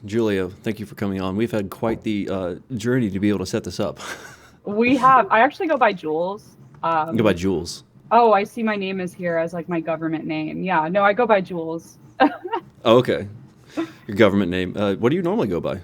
Julia, thank you for coming on. We've had quite the journey to be able to set this up. We have. I actually go by Jules. Goodbye, Jules. Oh, I see my name is here as like my government name. Yeah, no, I go by Jules. Oh, okay. Your government name. What do you normally go by?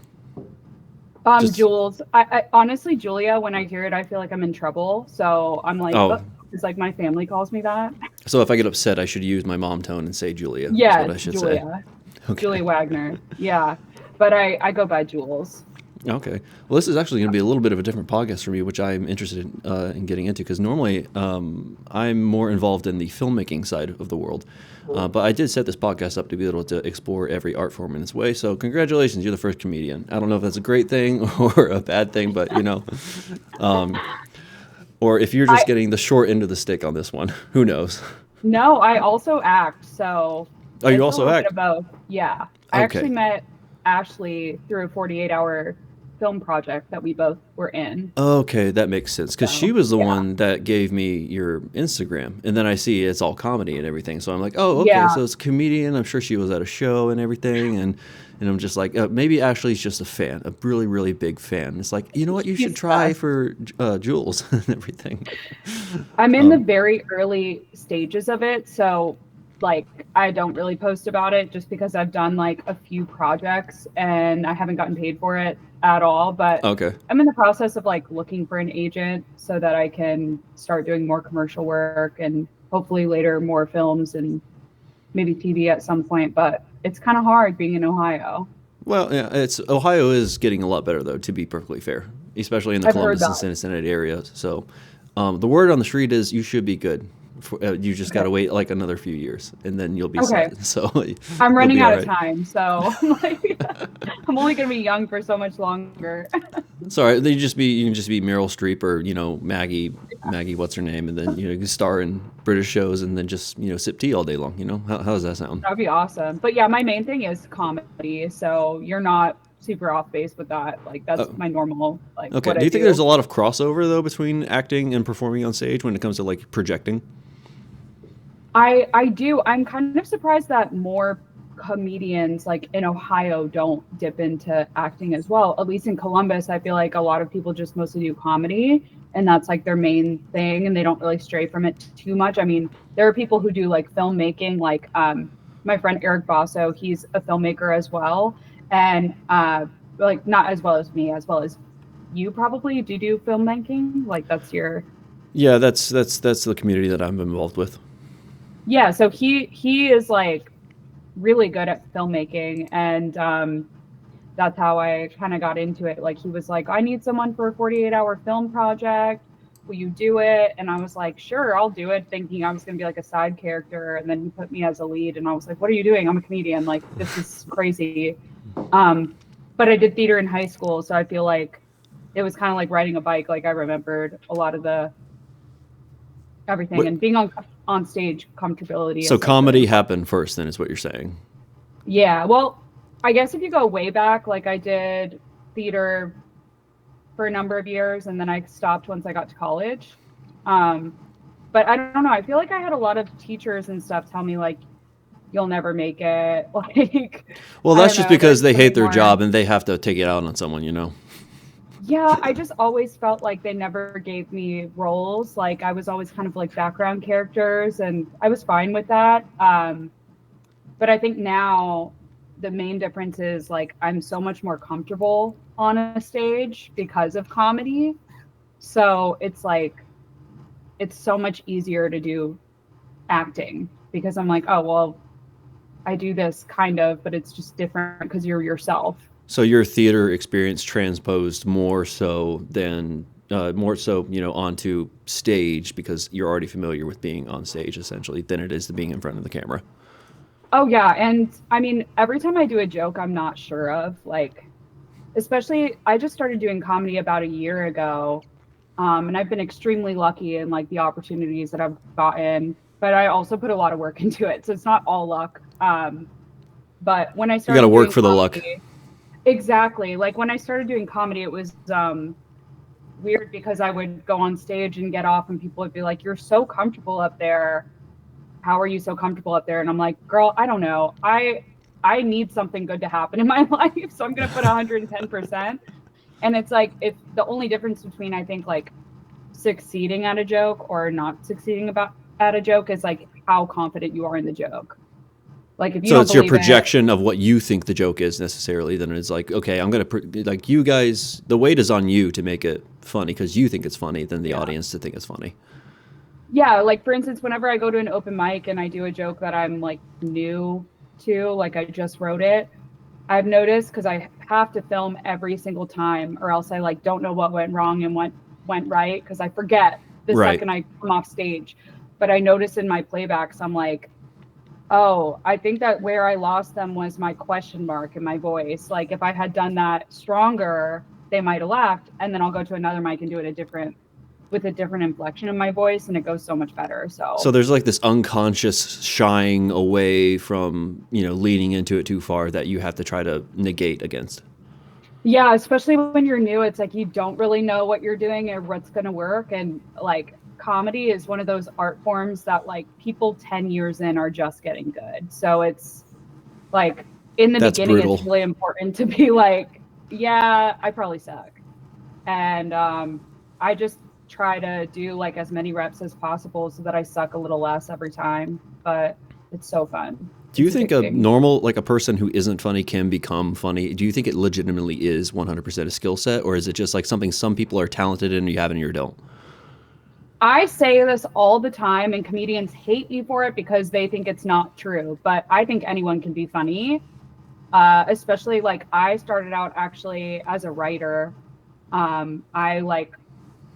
Just Jules. I honestly, Julia, when I hear it, I feel like I'm in trouble. So I'm like, oh, it's like my family calls me that. so if I get upset, I should use my mom tone and say Julia. That's Yeah, what I it's should say. Julia. Okay. Julia Wagner. Yeah, but I go by Jules. Okay. Well, this is actually going to be a little bit of a different podcast for me, which I'm interested in getting into because normally I'm more involved in the filmmaking side of the world. But I did set this podcast up to be able to explore every art form in its way. So congratulations, you're the first comedian. I don't know if that's a great thing or a bad thing, but um, or if you're just I getting the short end of the stick on this one, who knows? No, I also act, so Oh, you it's a also little bit act? of both. Yeah. I actually Okay. met Ashley through a 48-hour film project that we both were in. Okay, that makes sense because she So, was the yeah. one that gave me your Instagram, and then I see it's all comedy and everything. So I'm like, oh, okay, Yeah. so it's a comedian. I'm sure she was at a show and everything, and I'm just like, maybe Ashley's just a fan, a really, really big fan. It's like, you know what, you should She's the try best. for Jules and everything. I'm in the Um, very early stages of it, so like I don't really post about it just because I've done like a few projects and I haven't gotten paid for it at all, but okay, I'm in the process of like looking for an agent so that I can start doing more commercial work and hopefully later more films and maybe TV at some point, but it's kind of hard being in Ohio. well, yeah, it's Ohio is getting a lot better though, to be perfectly fair, especially in the I've heard Columbus and that. Cincinnati area. So the word on the street is you should be good. You just got Okay. to wait like another few years, and then you'll be Okay. set. So I'm you'll running be all out of right. time, so I'm like I'm only going to be young for so much longer. Sorry, you can just be Meryl Streep or Maggie, what's her name, and then you can star in British shows, and then just sip tea all day long. How does that sound? That'd be awesome. But yeah, my main thing is comedy, so you're not super off base with that. Like that's Oh, my normal like okay. what Do I you think there's do. a lot of crossover though between acting and performing on stage when it comes to like projecting? I do. I'm kind of surprised that more comedians like in Ohio don't dip into acting as well. At least in Columbus, I feel like a lot of people just mostly do comedy and that's like their main thing and they don't really stray from it too much. I mean, there are people who do like filmmaking like my friend Eric Basso, he's a filmmaker as well and like not as well as me, as well as you probably do filmmaking. Like that's your Yeah, that's the community that I'm involved with. yeah, so he is like really good at filmmaking and that's how I kind of got into it. Like he was like, I need someone for a 48-hour film project. Will you do it? And I was like, sure, I'll do it, thinking I was going to be like a side character. And then he put me as a lead and I was like, what are you doing? I'm a comedian. Like this is crazy. um but I did theater in high school, so I feel like it was kind of like riding a bike. Like I remembered a lot of the everything What? and being on stage comfortability So is like really comedy important. happened first, then is what you're saying? Yeah, well, I guess if you go way back, like I did theater for a number of years and then I stopped once I got to college. Um, but I don't know. I feel like I had a lot of teachers and stuff tell me like you'll never make it. Like Well, I that's don't just know, there's because they hate something their more. job and they have to take it out on someone. Yeah, I just always felt like they never gave me roles. Like I was always kind of like background characters and I was fine with that. But I think now the main difference is like I'm so much more comfortable on a stage because of comedy. So it's like it's so much easier to do acting because I'm like, oh well, I do this kind of, but it's just different because you're yourself. So your theater experience transposed more so onto stage because you're already familiar with being on stage essentially than it is to being in front of the camera. Oh yeah, and I mean every time I do a joke I'm not sure of, like especially I just started doing comedy about a year ago. And I've been extremely lucky in like the opportunities that I've gotten, but I also put a lot of work into it. So it's not all luck. But when I You got to started work doing for the luck. comedy, exactly. Like when I started doing comedy, it was weird because I would go on stage and get off and people would be like, you're so comfortable up there. How are you so comfortable up there? And I'm like, girl, I don't know. I need something good to happen in my life, so I'm gonna put 110%. And it's like, if the only difference between, I think, like succeeding at a joke or not succeeding at a joke is like how confident you are in the joke. Like if you So don't it's your believe projection of what you think the joke is necessarily. Then it's like, okay, I'm gonna like you guys. The weight is on you to make it funny because you think it's funny, than the audience to think it's funny. yeah, like for instance, whenever I go to an open mic and I do a joke that I'm like new to, like I just wrote it, I've noticed, because I have to film every single time or else I like don't know what went wrong and what went right, because I forget the Right. second I come off stage. But I notice in my playbacks, I'm like, oh, I think that where I lost them was my question mark in my voice. Like if I had done that stronger, they might have laughed. And then I'll go to another mic and do it with a different inflection in my voice, and it goes so much better. So there's like this unconscious shying away from, leaning into it too far that you have to try to negate against. Yeah, especially when you're new, it's like you don't really know what you're doing or what's going to work. And like comedy is one of those art forms that like people 10 years in are just getting good. So it's like in the That's beginning, brutal. it's really important to be like, yeah, I probably suck. And I just try to do like as many reps as possible so that I suck a little less every time. But it's so fun. Do you It's think a addicting. normal, like a person who isn't funny can become funny? Do you think it legitimately is 100% a skill set, or is it just like something some people are talented in and you have and you don't? I say this all the time, and comedians hate me for it because they think it's not true. But I think anyone can be funny, especially like I started out actually as a writer. I like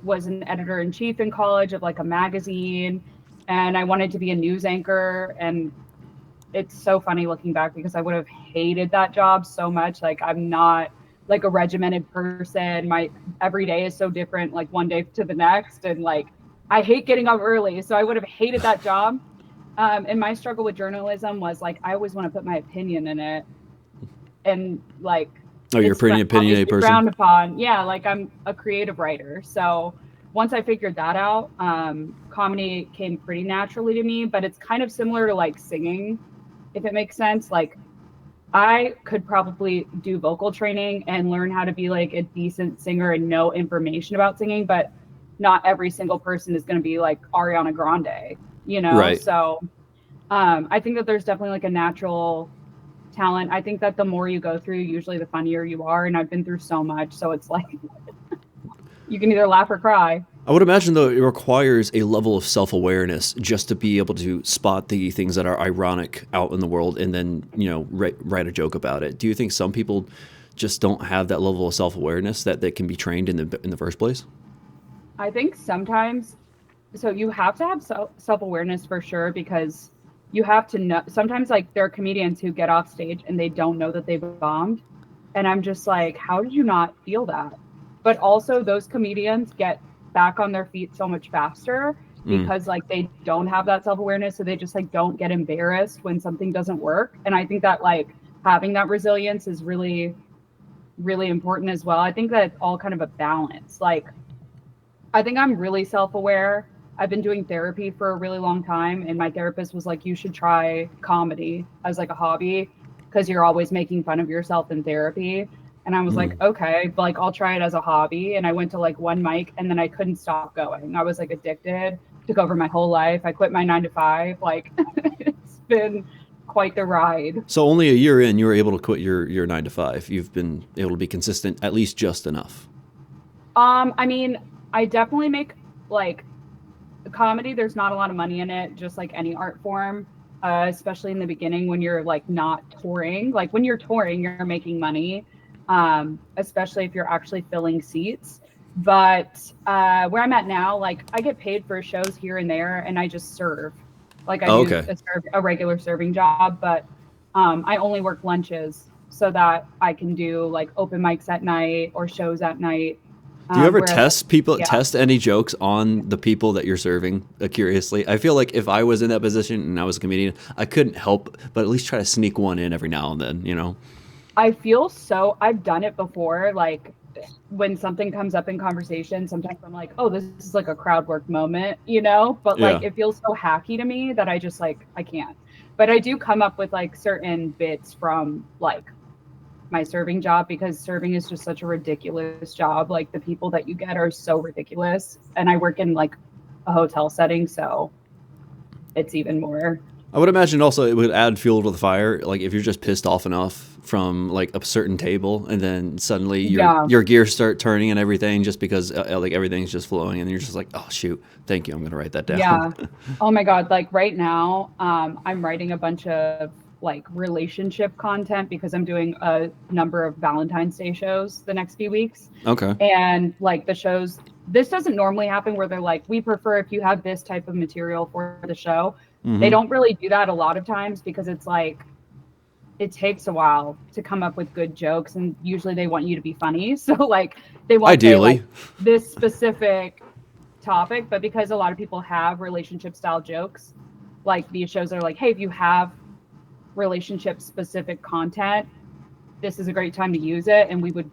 was an editor in chief in college of like a magazine, and I wanted to be a news anchor. And it's so funny looking back because I would have hated that job so much. Like I'm not like a regimented person. My every day is so different, like one day to the next. And like I hate getting up early. So I would have hated that job. And my struggle with journalism was like I always want to put my opinion in it. And like Oh, you're a it's pretty opinionated obviously person. frowned upon. Yeah, like I'm a creative writer. So once I figured that out, comedy came pretty naturally to me, but it's kind of similar to like singing, if it makes sense. Like I could probably do vocal training and learn how to be like a decent singer and know information about singing, but not every single person is going to be like Ariana Grande, you know? Right. So I think that there's definitely like a natural talent. I think that the more you go through, usually the funnier you are. And I've been through so much. So it's like you can either laugh or cry. I would imagine, though, it requires a level of self-awareness just to be able to spot the things that are ironic out in the world and then, write a joke about it. Do you think some people just don't have that level of self-awareness that can be trained in the first place? I think sometimes, so you have to have self-awareness for sure, because you have to know. Sometimes like there are comedians who get off stage and they don't know that they bombed. And I'm just like, how did you not feel that? But also those comedians get back on their feet so much faster because like they don't have that self-awareness. So they just like don't get embarrassed when something doesn't work. And I think that like having that resilience is really, really important as well. I think that it's all kind of a balance. Like I think I'm really self-aware. I've been doing therapy for a really long time, and my therapist was like, you should try comedy as like a hobby because you're always making fun of yourself in therapy. And I was like, okay, but like I'll try it as a hobby. And I went to like one mic and then I couldn't stop going. I was like addicted, took over my whole life. I quit my 9 to 5. Like it's been quite the ride. So only a year in, you were able to quit your 9 to 5. You've been able to be consistent, at least just enough. I mean, I definitely make like comedy, there's not a lot of money in it, just like any art form, especially in the beginning when you're like not touring. Like when you're touring, you're making money, especially if you're actually filling seats. But where I'm at now, like I get paid for shows here and there, and I just serve. Like I do Okay. a regular serving job, but I only work lunches so that I can do like open mics at night or shows at night. Do you ever Whereas, yeah. test any jokes on the people that you're serving, curiously? I feel like if I was in that position and I was a comedian, I couldn't help but at least try to sneak one in every now and then. I feel so, I've done it before. Like when something comes up in conversation, sometimes I'm like, oh, this is like a crowd work moment, But like Yeah. it feels so hacky to me that I just like, I can't. But I do come up with like certain bits from like my serving job, because serving is just such a ridiculous job. Like the people that you get are so ridiculous. And I work in like a hotel setting, so it's even more. I would imagine also it would add fuel to the fire. Like if you're just pissed off enough from like a certain table, and then suddenly your gears start turning and everything, just because like everything's just flowing, and you're just like, oh shoot, thank you, I'm gonna write that down. Yeah. Oh my God. Like right now, I'm writing a bunch of like relationship content because I'm doing a number of Valentine's Day shows the next few weeks. Okay. And like the shows, this doesn't normally happen where they're like, we prefer if you have this type of material for the show. Mm-hmm. They don't really do that a lot of times because it's like, it takes a while to come up with good jokes, and usually they want you to be funny. So like they want ideally like, this specific topic, but because a lot of people have relationship style jokes, like these shows are like, hey, if you have relationship specific content, this is a great time to use it, and we would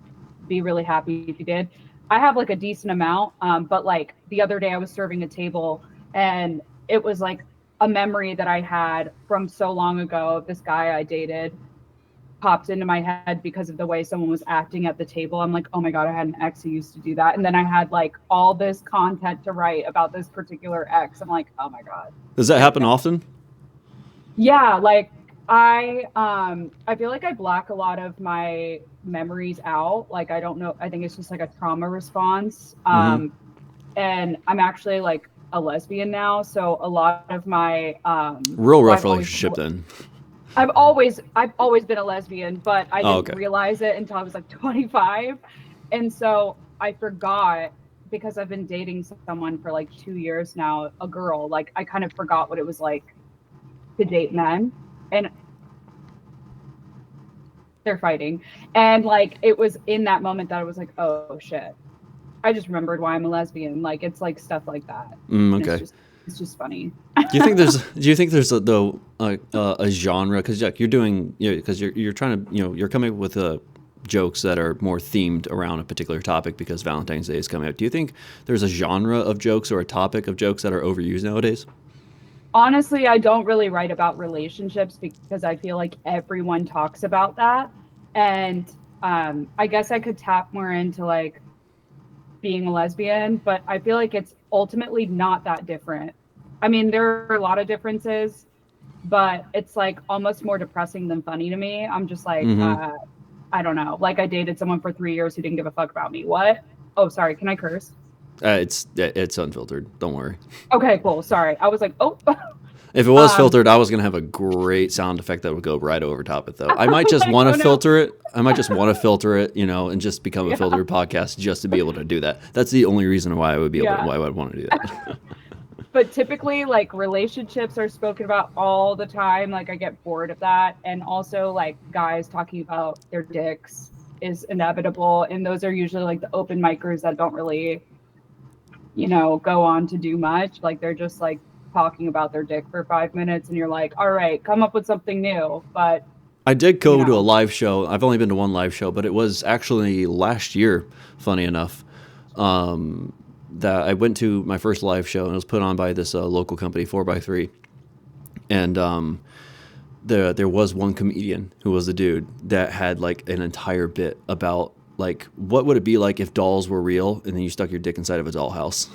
be really happy if you did. I have like a decent amount, but like the other day I was serving a table, and it was like a memory that I had from so long ago. This guy I dated popped into my head because of the way someone was acting at the table. I'm like, oh my God, I had an ex who used to do that. And then I had like all this content to write about this particular ex. I'm like, oh my God. Does that happen often? Yeah, like I feel like I block a lot of my memories out. Like I don't know, I think it's just like a trauma response. And I'm actually like a lesbian now, so a lot of my real rough relationship then. I've always been a lesbian, but I didn't realize it until I was like 25. And so I forgot, because I've been dating someone for like 2 years now, a girl, like I kind of forgot what it was like to date men, and they're fighting. And like it was in that moment that I was like, oh shit, I just remembered why I'm a lesbian. Like it's like stuff like that. Okay. It's just funny. Do you think there's a genre, because like you're doing, because you're trying to, you're coming up with jokes that are more themed around a particular topic because Valentine's Day is coming up. Do you think there's a genre of jokes or a topic of jokes that are overused nowadays? Honestly, I don't really write about relationships because I feel like everyone talks about that. And I guess I could tap more into like being a lesbian, but I feel like it's ultimately not that different. I mean, there are a lot of differences, but it's like almost more depressing than funny to me. I'm just like, I don't know. Like I dated someone for 3 years who didn't give a fuck about me. What? Oh, sorry. Can I curse? It's unfiltered. Don't worry. Okay, cool. Sorry. I was like, oh. If it was filtered, I was going to have a great sound effect that would go right over top it, though. I might just want to filter it. I might just want to filter it, and just become a filtered podcast just to be able to do that. That's the only reason why I would be able to, why I would want to do that. But typically, like, relationships are spoken about all the time. Like, I get bored of that. And also, like, guys talking about their dicks is inevitable. And those are usually, like, the open micers that don't really, go on to do much. Like, they're just, like, talking about their dick for 5 minutes, and you're like, all right, come up with something new. But I did go to a live show. I've only been to one live show, but it was actually last year, funny enough, that I went to my first live show, and it was put on by this local company, 4x3. And there was one comedian who was a dude that had like an entire bit about like, what would it be like if dolls were real and then you stuck your dick inside of a dollhouse?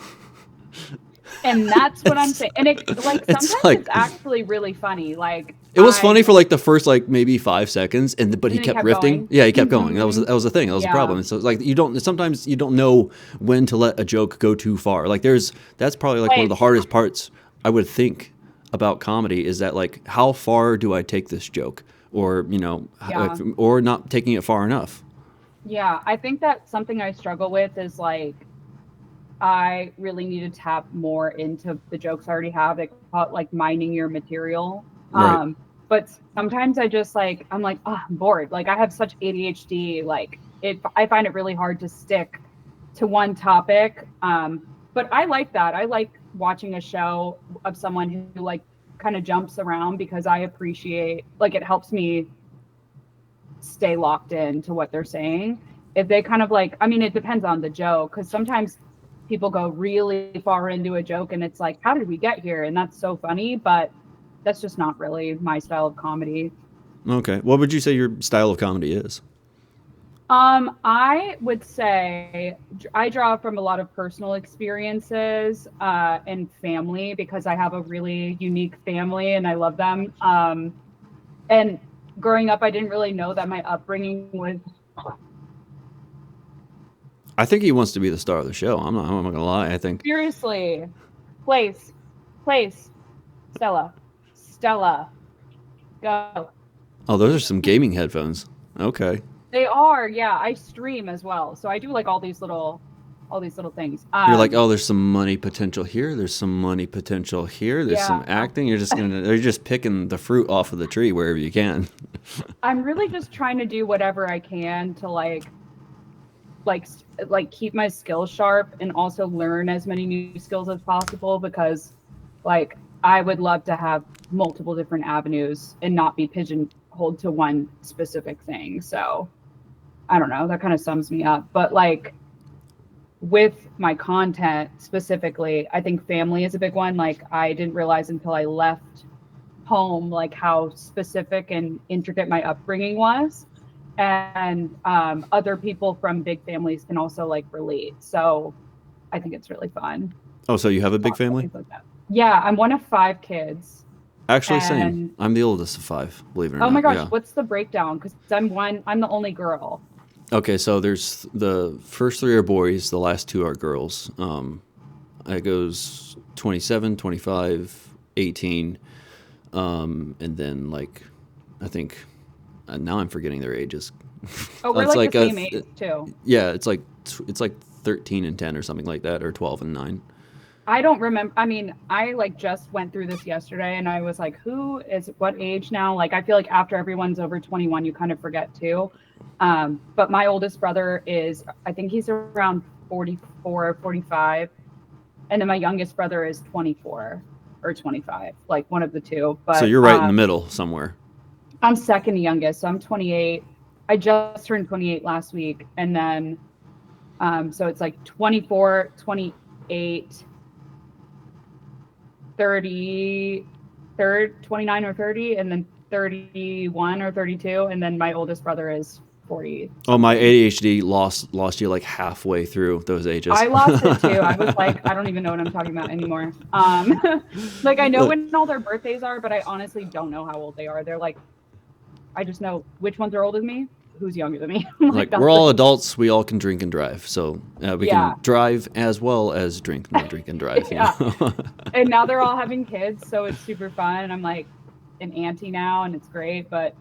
And that's what I'm saying. And it like sometimes it's actually really funny. Like it was funny for like the first like maybe 5 seconds, but he kept riffing. Going. Yeah, he kept going. That was the thing. That was the problem. So it's like sometimes you don't know when to let a joke go too far. Like that's probably like one of the hardest parts I would think about comedy, is that like, how far do I take this joke, or or not taking it far enough. Yeah, I think that's something I struggle with, is like, I really need to tap more into the jokes I already have. They call it like mining your material. Right. But sometimes I just like, I'm like, oh, I'm bored. Like I have such ADHD. Like I find it really hard to stick to one topic. But I like that. I like watching a show of someone who like kind of jumps around, because I appreciate, like, it helps me stay locked in to what they're saying. If they kind of like, I mean, it depends on the joke, because sometimes people go really far into a joke and it's like, how did we get here? And that's so funny. But that's just not really my style of comedy. Okay. What would you say your style of comedy is? I would say I draw from a lot of personal experiences and family because I have a really unique family and I love them. And growing up, I didn't really know that my upbringing was. I think he wants to be the star of the show. I'm not gonna lie. I think. Seriously, place, place, Stella, Stella, go. Oh, those are some gaming headphones. Okay. They are, yeah. I stream as well, so I do like all these little things. You're like, oh, there's some money potential here. There's some money potential here. There's some Yeah, acting. You're just picking the fruit off of the tree wherever you can. I'm really just trying to do whatever I can to like keep my skills sharp and also learn as many new skills as possible because like I would love to have multiple different avenues and not be pigeonholed to one specific thing. So I don't know, that kind of sums me up. But like with my content specifically, I think family is a big one. Like I didn't realize until I left home like how specific and intricate my upbringing was, and other people from big families can also like relate. So I think it's really fun. Oh, so you have a big Talk about family? things like that. Yeah, I'm one of 5 kids, Actually, same. and I'm the oldest of 5. Believe it or oh my not. gosh, Yeah. what's the breakdown? Because I'm the only girl. Okay, so there's the first 3 are boys. The last 2 are girls. It goes 27, 25, 18, and then like I think now I'm forgetting their ages. Oh, we're It's like the a same age too. yeah. It's like 13 and 10 or something like that, or 12 and 9. I don't remember. I mean, I like just went through this yesterday and I was like, who is what age now? Like, I feel like after everyone's over 21, you kind of forget too. But my oldest brother is, I think he's around 44 or 45. And then my youngest brother is 24 or 25, like one of the two. So But you're right in the middle somewhere. I'm second youngest. So I'm 28. I just turned 28 last week. And then, so it's like 24, 28, 30, 29 or 30, and then 31 or 32. And then my oldest brother is 40. Oh, my ADHD lost you like halfway through those ages. I lost it too. I was like, I don't even know what I'm talking about anymore. Like I know when all their birthdays are, but I honestly don't know how old they are. They're like, I just know which ones are older than me, who's younger than me. Like we're all adults, we all can drink and drive, so we Yeah. can drive as well as drink and drive. You Yeah. know? And now they're all having kids, so it's super fun. I'm like an auntie now, and it's great. But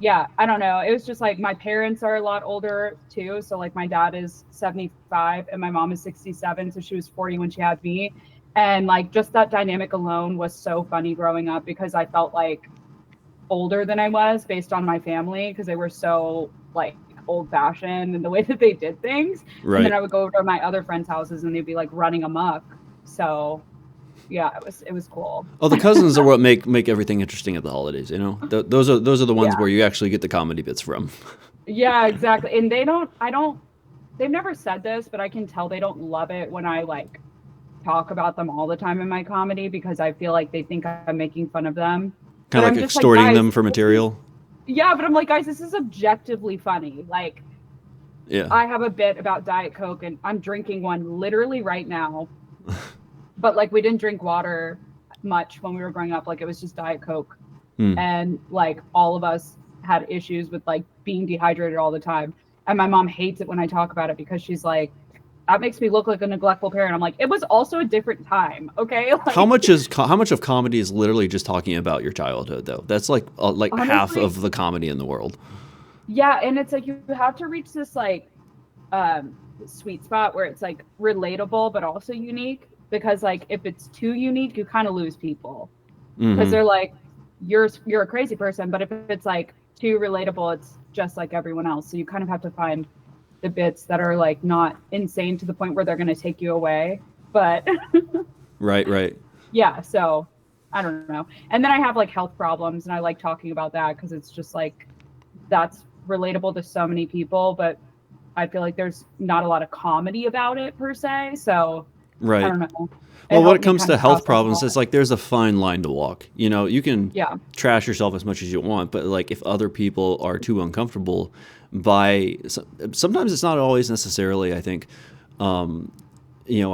yeah, I don't know. It was just like my parents are a lot older too. So like my dad is 75 and my mom is 67, so she was 40 when she had me. And like just that dynamic alone was so funny growing up because I felt like older than I was based on my family because they were so like old fashioned and the way that they did things. Right. And then I would go over to my other friends' houses and they'd be like running amok. So yeah, it was cool. Oh, the cousins are what make everything interesting at the holidays. You know, those are the ones Yeah. where you actually get the comedy bits from. Yeah, exactly. And they've never said this, but I can tell they don't love it when I like talk about them all the time in my comedy because I feel like they think I'm making fun of them. Kind But of I'm like just extorting guys, them for material. Yeah, but I'm like, guys, this is objectively funny. Like, Yeah. I have a bit about Diet Coke and I'm drinking one literally right now. But like we didn't drink water much when we were growing up. Like it was just Diet Coke. And like all of us had issues with like being dehydrated all the time. And my mom hates it when I talk about it because she's like, that makes me look like a neglectful parent. I'm like, it was also a different time. Okay. Like, How much of comedy is literally just talking about your childhood though? That's like half Honestly, of the comedy in the world. yeah. And it's like, you have to reach this like sweet spot where it's like relatable, but also unique. Because like if it's too unique, you kind of lose people because they're like, you're a crazy person. But if it's like too relatable, it's just like everyone else. So you kind of have to find the bits that are like not insane to the point where they're going to take you away. But Right. yeah, so I don't know. And then I have like health problems and I like talking about that because it's just like that's relatable to so many people. But I feel like there's not a lot of comedy about it per se. So I Right. don't know. Well, when it helped me comes kind to of health process a problems, lot. it's like there's a fine line to walk. You know, you can Yeah. trash yourself as much as you want, but like if other people are too uncomfortable by, sometimes it's not always necessarily, I think, um,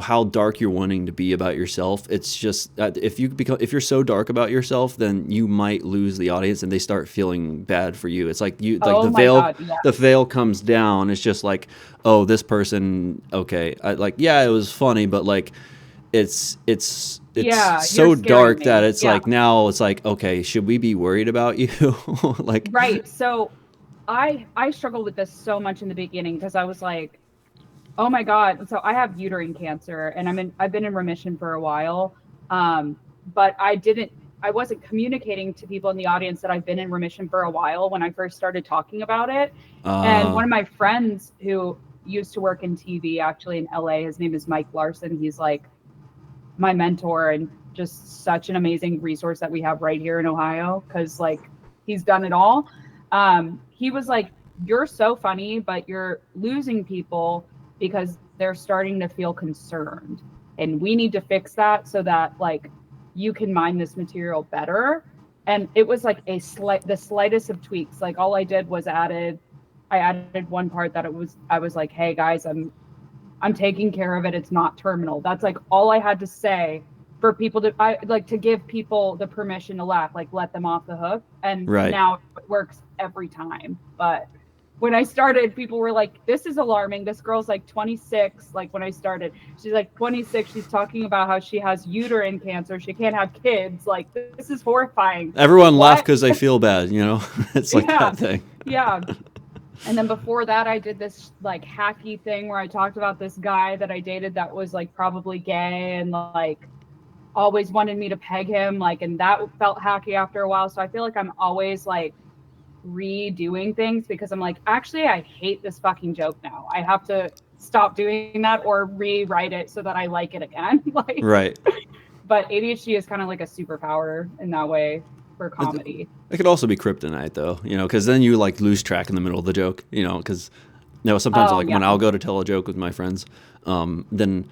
how dark you're wanting to be about yourself. It's just that if you're so dark about yourself, then you might lose the audience and they start feeling bad for you. It's like Oh my God. Yeah. the veil comes down. It's just like, oh, this person, okay, yeah, it was funny, but like it's Yeah. You're so scaring dark that me. it's Yeah. like, now it's like, okay, should we be worried about you? Like, Right. So I struggled with this so much in the beginning because I was like, oh my God. So I have uterine cancer and I've been in remission for a while. But I wasn't communicating to people in the audience that I've been in remission for a while when I first started talking about it. And uh one of my friends who used to work in TV actually in LA, his name is Mike Larson. He's like my mentor and just such an amazing resource that we have right here in Ohio because like he's done it all. He was like, "You're so funny, but you're losing people because they're starting to feel concerned, and we need to fix that so that like you can mine this material better." And it was like the slightest of tweaks. Like all I did was I added one part that I was like, "Hey guys, I'm taking care of it. It's not terminal." That's like all I had to say for people to give people the permission to laugh, like let them off the hook. And right. now it works every time. But when I started, people were like, "This is alarming. This girl's like 26." Like when I started, she's like 26. She's talking about how she has uterine cancer. She can't have kids. Like this is horrifying. Everyone laugh What? because they feel bad, it's like Yeah. that thing. Yeah. And then before that, I did this like hacky thing where I talked about this guy that I dated that was like probably gay and like always wanted me to peg him. Like, and that felt hacky after a while. So I feel like I'm always like redoing things because I'm like, actually, I hate this fucking joke now. I have to stop doing that or rewrite it so that I like it again. Like, Right. but ADHD is kind of like a superpower in that way for It, comedy. it could also be kryptonite, though, because then you like lose track in the middle of the joke, because sometimes Oh, like yeah. when I'll go to tell a joke with my friends, then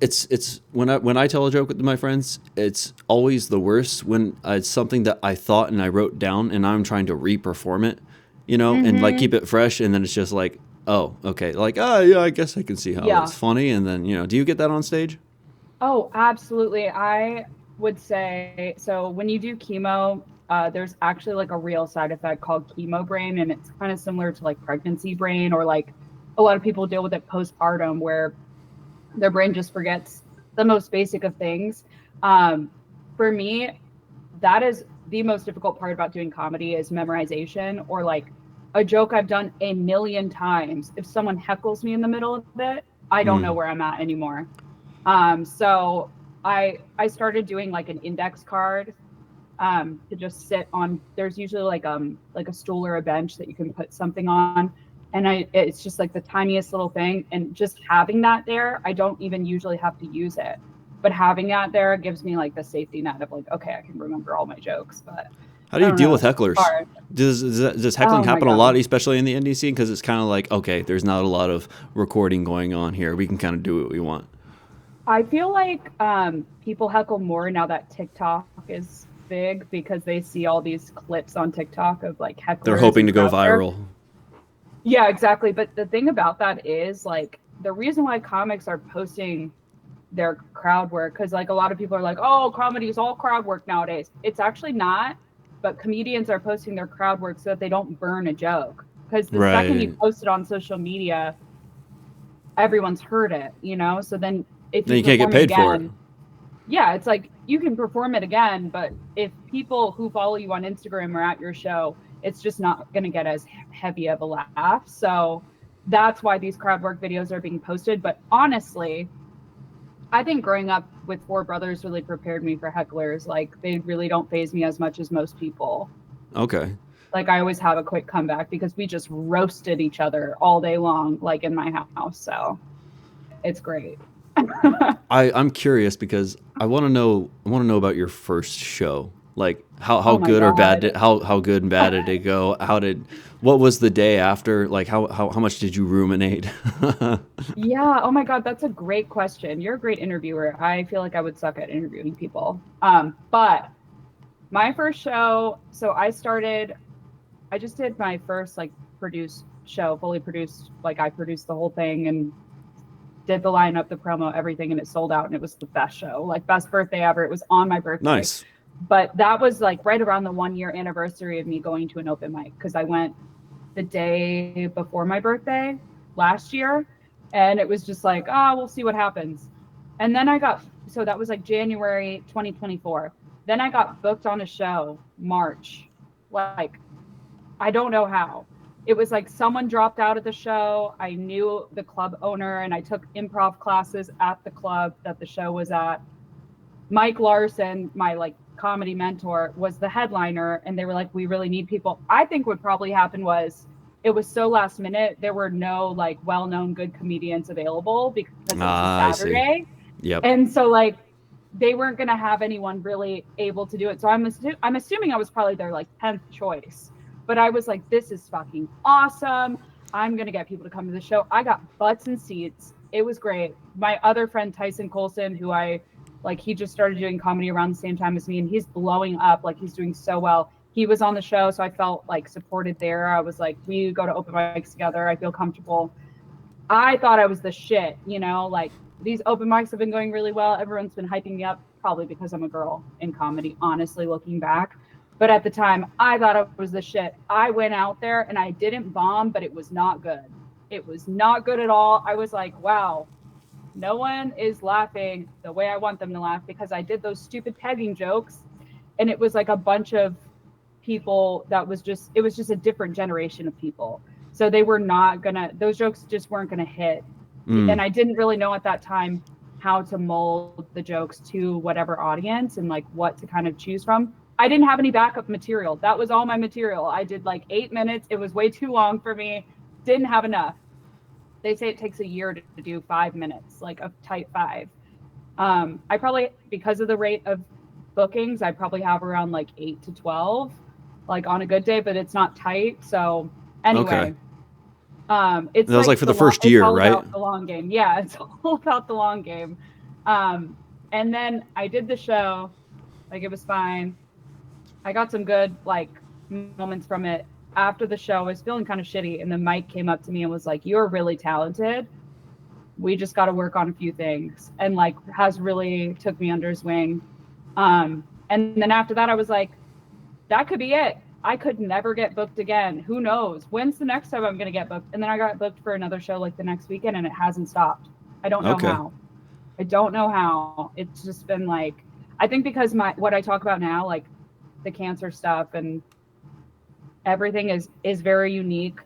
it's when I tell a joke with my friends, it's always the worst when it's something that I thought and I wrote down and I'm trying to re-perform it, and like Mm-hmm. keep it fresh, and then it's just like, oh, okay, like, oh yeah, I guess I can see how Yeah. that's funny, and then do you get that on stage? Oh, absolutely. I would say so when you do chemo, there's actually like a real side effect called chemo brain, and it's kind of similar to like pregnancy brain, or like a lot of people deal with it postpartum where their brain just forgets the most basic of things. Um, for me, that is the most difficult part about doing comedy is memorization or like a joke I've done a million times. If someone heckles me in the middle of it, I don't know Mm. where I'm at anymore. So I started doing like an index card to just sit on. There's usually like a stool or a bench that you can put something on, and it's just like the tiniest little thing. And just having that there, I don't even usually have to use it, but having that there gives me like the safety net of like, okay, I can remember all my jokes. But How do I you don't deal know, with it's hecklers? hard. Does heckling Oh my happen a lot, god. especially in the indie scene? Because it's kind of like, okay, there's not a lot of recording going on here. We can kind of do what we want. I feel like people heckle more now that TikTok is big because they see all these clips on TikTok of like They're hecklers hoping and to go crowd work. viral. Yeah, exactly. But the thing about that is like the reason why comics are posting their crowd work, because like a lot of people are like, oh, comedy is all crowd work nowadays. It's actually not, but comedians are posting their crowd work so that they don't burn a joke. Because the second you Right. post it on social media, everyone's heard it, you know? So then if Then you you can't get perform it paid for it. again, yeah, it's like you can perform it again, but if people who follow you on Instagram are at your show, it's just not going to get as heavy of a laugh. So that's why these crowd work videos are being posted. But honestly, I think growing up with four brothers really prepared me for hecklers. Like they really don't phase me as much as most people. Okay. Like I always have a quick comeback because we just roasted each other all day long, like in my house. So it's great. I'm curious because I want to know about your first show. Like how Oh my good or bad God. how good and bad did it go? What was the day after? Like how much did you ruminate? Yeah. Oh my God. That's a great question. You're a great interviewer. I feel like I would suck at interviewing people. But my first show, so I just did my first like produced show, fully produced. Like I produced the whole thing and did the lineup, the promo, everything, and it sold out and it was the best show, like best birthday ever. It was on my birthday. Nice. But that was like right around the 1 year anniversary of me going to an open mic because I went the day before my birthday last year. And it was just like, oh, we'll see what happens. And then so that was like January 2024. Then I got booked on a show March. Like, I don't know how. It was like someone dropped out of the show. I knew the club owner and I took improv classes at the club that the show was at. Mike Larson, my like comedy mentor, was the headliner, and they were like, we really need people. I think what probably happened was it was so last minute. There were no like well-known good comedians available because it was a I see. Saturday. Yep. And so like they weren't going to have anyone really able to do it. So I'm assuming I was probably their like 10th choice. But I was like, this is fucking awesome. I'm going to get people to come to the show. I got butts and seats. It was great. My other friend, Tyson Colson, who he just started doing comedy around the same time as me, and he's blowing up. Like, he's doing so well. He was on the show, so I felt like supported there. I was like, we go to open mics together. I feel comfortable. I thought I was the shit, like these open mics have been going really well. Everyone's been hyping me up, probably because I'm a girl in comedy, honestly, looking back. But at the time, I thought I was the shit. I went out there and I didn't bomb, but it was not good. It was not good at all. I was like, wow, no one is laughing the way I want them to laugh because I did those stupid pegging jokes. And it was like a bunch of people it was just a different generation of people. So they were not gonna, those jokes just weren't gonna hit. And I didn't really know at that time how to mold the jokes to whatever audience and like what to kind of choose from. I didn't have any backup material. That was all my material. I did like 8 minutes. It was way too long for me. Didn't have enough. They say it takes a year to do 5 minutes, like a tight 5. I probably, because of the rate of bookings, I probably have around like 8 to 12, like on a good day, but it's not tight. So anyway, it's that was like for the first year, it's all right? about the long game. Yeah, it's all about the long game. And then I did the show, like it was fine. I got some good like moments from it. After the show, I was feeling kind of shitty, and then Mike came up to me and was like, "You're really talented. We just got to work on a few things," and like has really took me under his wing. And then after that, I was like, "That could be it. I could never get booked again. Who knows? When's the next time I'm gonna get booked?" And then I got booked for another show like the next weekend, and it hasn't stopped. I don't know how. I don't know how. It's just been like, I think because what I talk about now, like the cancer stuff and everything is very unique.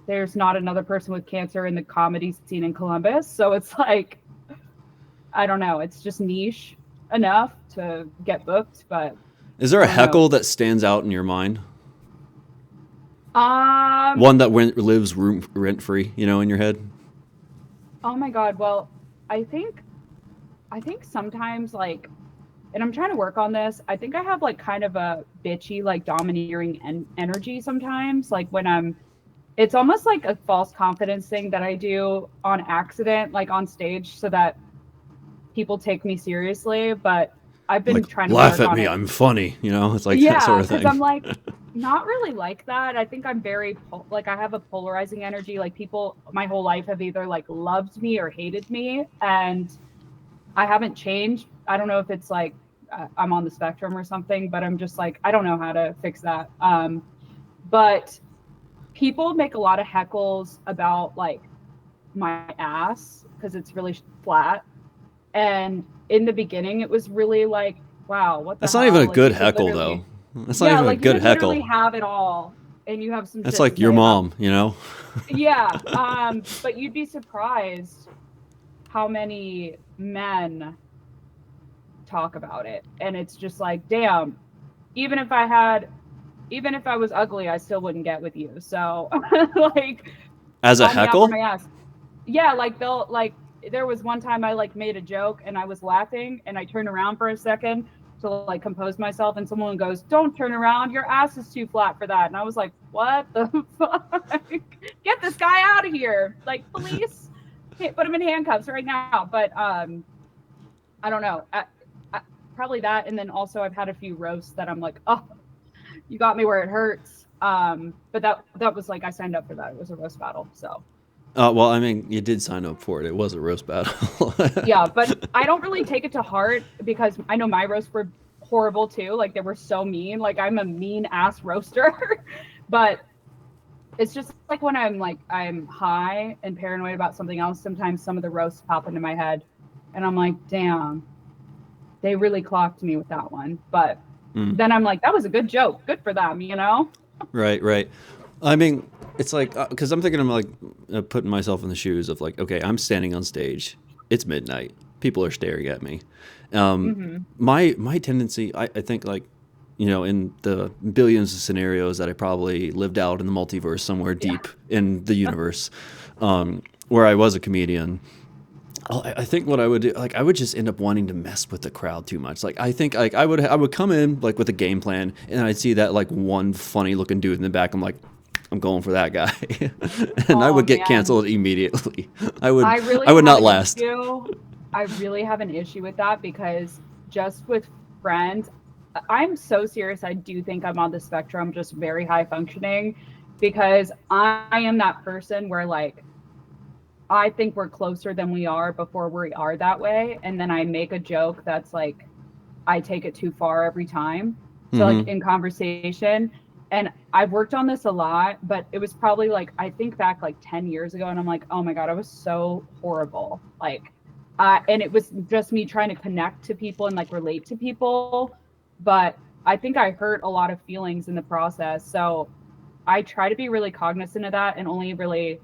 There's not another person with cancer in the comedy scene in Columbus. So it's like, I don't know. It's just niche enough to get booked, but is there a heckle that stands out in your mind? Um, One that lives rent free, in your head? Oh my God. Well, I think sometimes like, and I'm trying to work on this. I think I have like kind of a bitchy, like domineering energy sometimes. Like it's almost like a false confidence thing that I do on accident, like on stage, so that people take me seriously. But I've been trying to laugh work at on me. it. I'm funny. It's like that sort of thing. Because I'm like not really like that. I think I'm very like I have a polarizing energy. Like people, my whole life have either like loved me or hated me, and I haven't changed. I don't know if it's like I'm on the spectrum or something, but I'm just like, I don't know how to fix that. But people make a lot of heckles about like my ass because it's really flat. And in the beginning, it was really like, wow, what the That's hell? not even a like, good heckle, though. That's not even a good you heckle. literally have it all, and you have some. That's shit like to your say mom, Yeah. But you'd be surprised how many men talk about it, and it's just like, damn, even if I was ugly, I still wouldn't get with you. So like, as a call me out for my heckle. ass. Yeah, like they'll like, there was one time I like made a joke and I was laughing and I turned around for a second to like compose myself, and someone goes, "Don't turn around, your ass is too flat for that." And I was like, what the fuck? Get this guy out of here. Like, police, put him in handcuffs right now. But I don't know. Probably that. And then also I've had a few roasts that I'm like, oh, you got me where it hurts. But that was like, I signed up for that. It was a roast battle. So. Well, I mean, you did sign up for it. It was a roast battle. Yeah, but I don't really take it to heart because I know my roasts were horrible too. Like they were so mean. Like I'm a mean ass roaster. But it's just like when I'm high and paranoid about something else, sometimes some of the roasts pop into my head and I'm like, damn, they really clocked me with that one. But then I'm like, that was a good joke. Good for them, you know? Right. I mean, it's like, because I'm thinking, I'm like putting myself in the shoes of like, okay, I'm standing on stage. It's midnight. People are staring at me. My tendency, I think, like, you know, in the billions of scenarios that I probably lived out in the multiverse somewhere deep in the universe, where I was a comedian, I think what I would do, like, I would just end up wanting to mess with the crowd too much. Like, I think, like, I would come in like with a game plan, and I'd see that like one funny looking dude in the back. I'm like, I'm going for that guy, and I would get canceled immediately. I would not last. I really have an issue with that because just with friends, I'm so serious. I do think I'm on the spectrum, just very high functioning, because I am that person where like I think we're closer than we are before we are that way, and then I make a joke that's like I take it too far every time. So like in conversation, and I've worked on this a lot, but it was probably like I think back like 10 years ago, and I'm like, oh my god, I was so horrible. Like, and it was just me trying to connect to people and like relate to people, but I think I hurt a lot of feelings in the process. So I try to be really cognizant of that and only really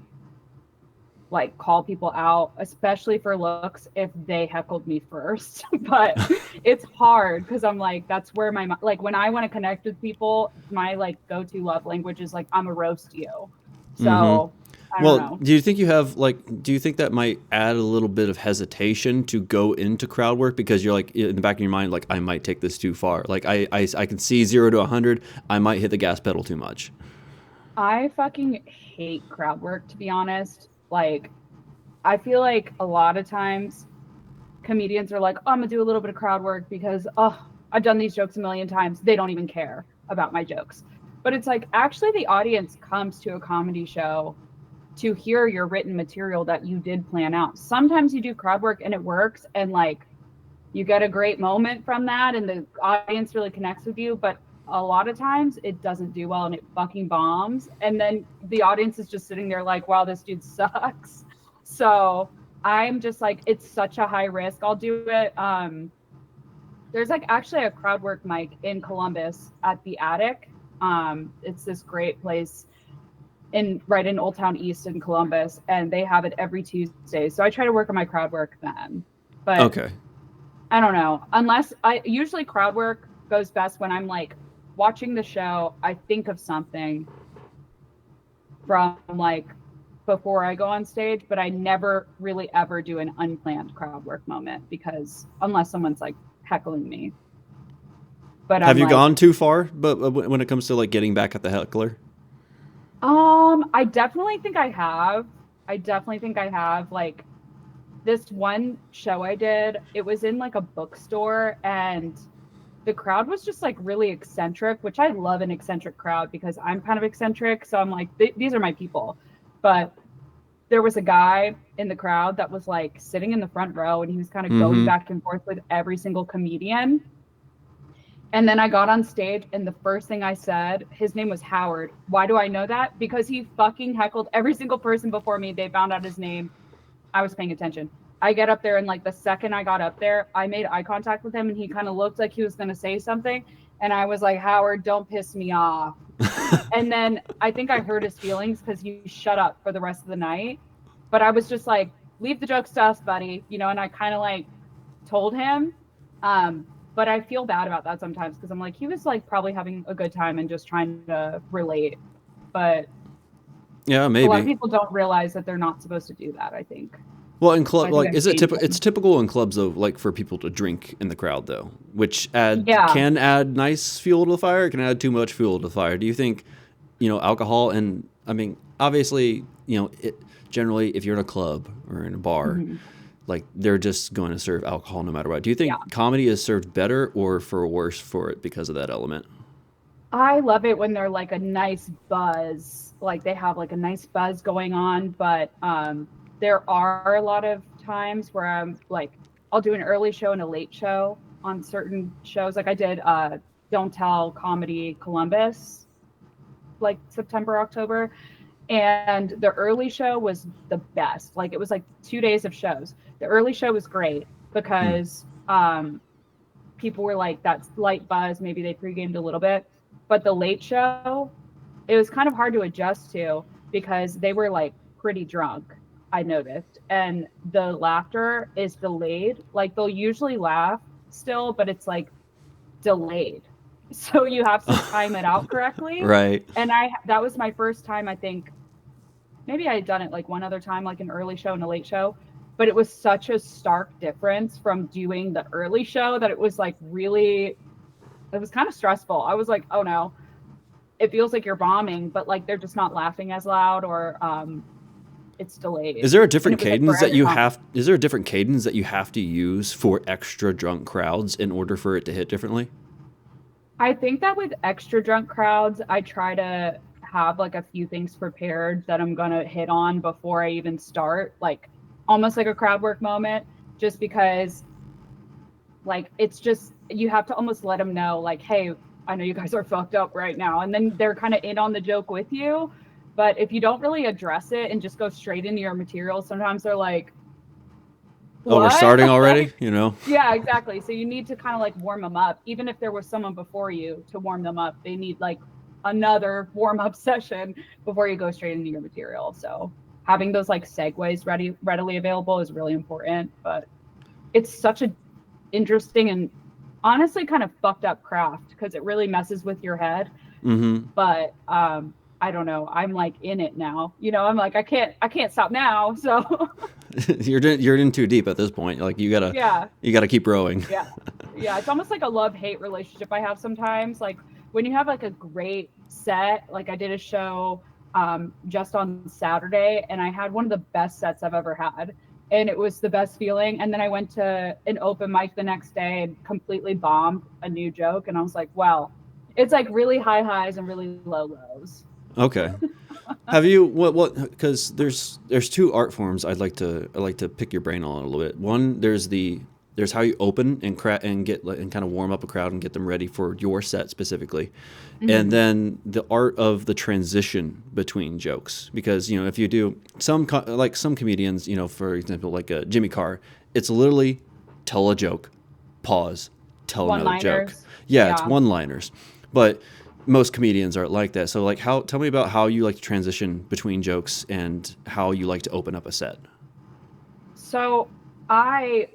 like call people out, especially for looks if they heckled me first. But it's hard because I'm like, that's where my, like when I want to connect with people, my like go-to love language is like, I'm a roast you. So I don't know. Do you think you have like, do you think that might add a little bit of hesitation to go into crowd work because you're like in the back of your mind, like I might take this too far. Like I can see 0 to 100. I might hit the gas pedal too much. I fucking hate crowd work, to be honest. Like, I feel like a lot of times comedians are like, oh, I'm gonna do a little bit of crowd work because, oh, I've done these jokes a million times. They don't even care about my jokes. But it's like, actually, the audience comes to a comedy show to hear your written material that you did plan out. Sometimes you do crowd work and it works, and like, you get a great moment from that, and the audience really connects with you. But a lot of times it doesn't do well and it fucking bombs, and then the audience is just sitting there like, wow, this dude sucks. So I'm just like, it's such a high risk. I'll do it. There's like actually a crowd work mic in Columbus at the Attic. It's this great place right in Old Town East in Columbus, and they have it every Tuesday. So I try to work on my crowd work then. But okay, I don't know. Usually crowd work goes best when I'm like watching the show, I think of something from like before I go on stage, but I never really ever do an unplanned crowd work moment because unless someone's like heckling me. But have you gone too far? But when it comes to like getting back at the heckler, I definitely think I have. Like this one show I did, it was in like a bookstore, and the crowd was just like really eccentric, which I love an eccentric crowd because I'm kind of eccentric. So I'm like, these are my people. But there was a guy in the crowd that was like sitting in the front row, and he was kind of going back and forth with every single comedian. And then I got on stage, and the first thing I said, his name was Howard. Why do I know that? Because he fucking heckled every single person before me. They found out his name. I was paying attention. I get up there, and like the second I got up there, I made eye contact with him, and he kind of looked like he was going to say something. And I was like, Howard, don't piss me off. And then I think I hurt his feelings because he shut up for the rest of the night. But I was just like, leave the jokes to us, buddy. You know, and I kind of like told him. But I feel bad about that sometimes because I'm like, he was like probably having a good time and just trying to relate. But yeah, maybe. A lot of people don't realize that they're not supposed to do that, I think. Well, in So club, I think like, I've is it seen typical? It's some. typical in clubs though, like for people to drink in the crowd though, which Yeah. can add nice fuel to the fire. It can add too much fuel to the fire. Do you think, alcohol and I mean, obviously, generally, if you're in a club or in a bar, Hmm. like they're just going to serve alcohol no matter what. Do you Yeah. think comedy is served better or for worse for it because of that element? I love it when they're like a nice buzz, like they have like a nice buzz going on, but there are a lot of times where I'm like I'll do an early show and a late show on certain shows. Like I did Don't Tell Comedy Columbus like September, October, and the early show was the best. Like it was like 2 days of shows. The early show was great Hmm. because people were like that light buzz, maybe they pre-gamed a little bit, but the late show, it was kind of hard to adjust to because they were like pretty drunk, I noticed, and the laughter is delayed. Like they'll usually laugh still, but it's like delayed, so you have to time it out correctly. Right. And I that was my first time, I think. Maybe I had done it like one other time, like an early show and a late show, but it was such a stark difference from doing the early show that it was like really, it was kind of stressful. I was like, oh no, it feels like you're bombing, but like they're just not laughing as loud, or it's delayed. Is there a And different it was like for cadence that every you comic. have? Is there a different cadence that you have to use for extra drunk crowds in order for it to hit differently? I think that with extra drunk crowds, I try to have like a few things prepared that I'm gonna hit on before I even start, like almost like a crowd work moment, just because like it's just you have to almost let them know, like, hey, I know you guys are fucked up right now, and then they're kind of in on the joke with you. But if you don't really address it and just go straight into your material, sometimes they're like, Oh, we're what? starting already. Like, yeah, exactly. So you need to kind of like warm them up. Even if there was someone before you to warm them up, they need like another warm up session before you go straight into your material. So having those like segues readily available is really important. But it's such a interesting and honestly kind of fucked up craft because it really messes with your head. Mm-hmm. But I don't know. I'm like in it now. I'm like I can't stop now. So You're in too deep at this point. Like yeah. you gotta keep rowing. Yeah. Yeah, it's almost like a love-hate relationship I have sometimes. Like when you have like a great set, like I did a show just on Saturday and I had one of the best sets I've ever had. And it was the best feeling. And then I went to an open mic the next day and completely bombed a new joke. And I was like, well, it's like really high highs and really low lows. Okay. Have you what? Because there's two art forms I like to pick your brain on a little bit. One, there's how you open and get and kind of warm up a crowd and get them ready for your set specifically, and Mm-hmm. then the art of the transition between jokes. Because if you do like some comedians, for example, like Jimmy Carr, it's literally tell a joke, pause, tell One another joke. liners. Yeah, it's Yeah. one liners, but most comedians aren't like that. So like tell me about how you like to transition between jokes and how you like to open up a set. So I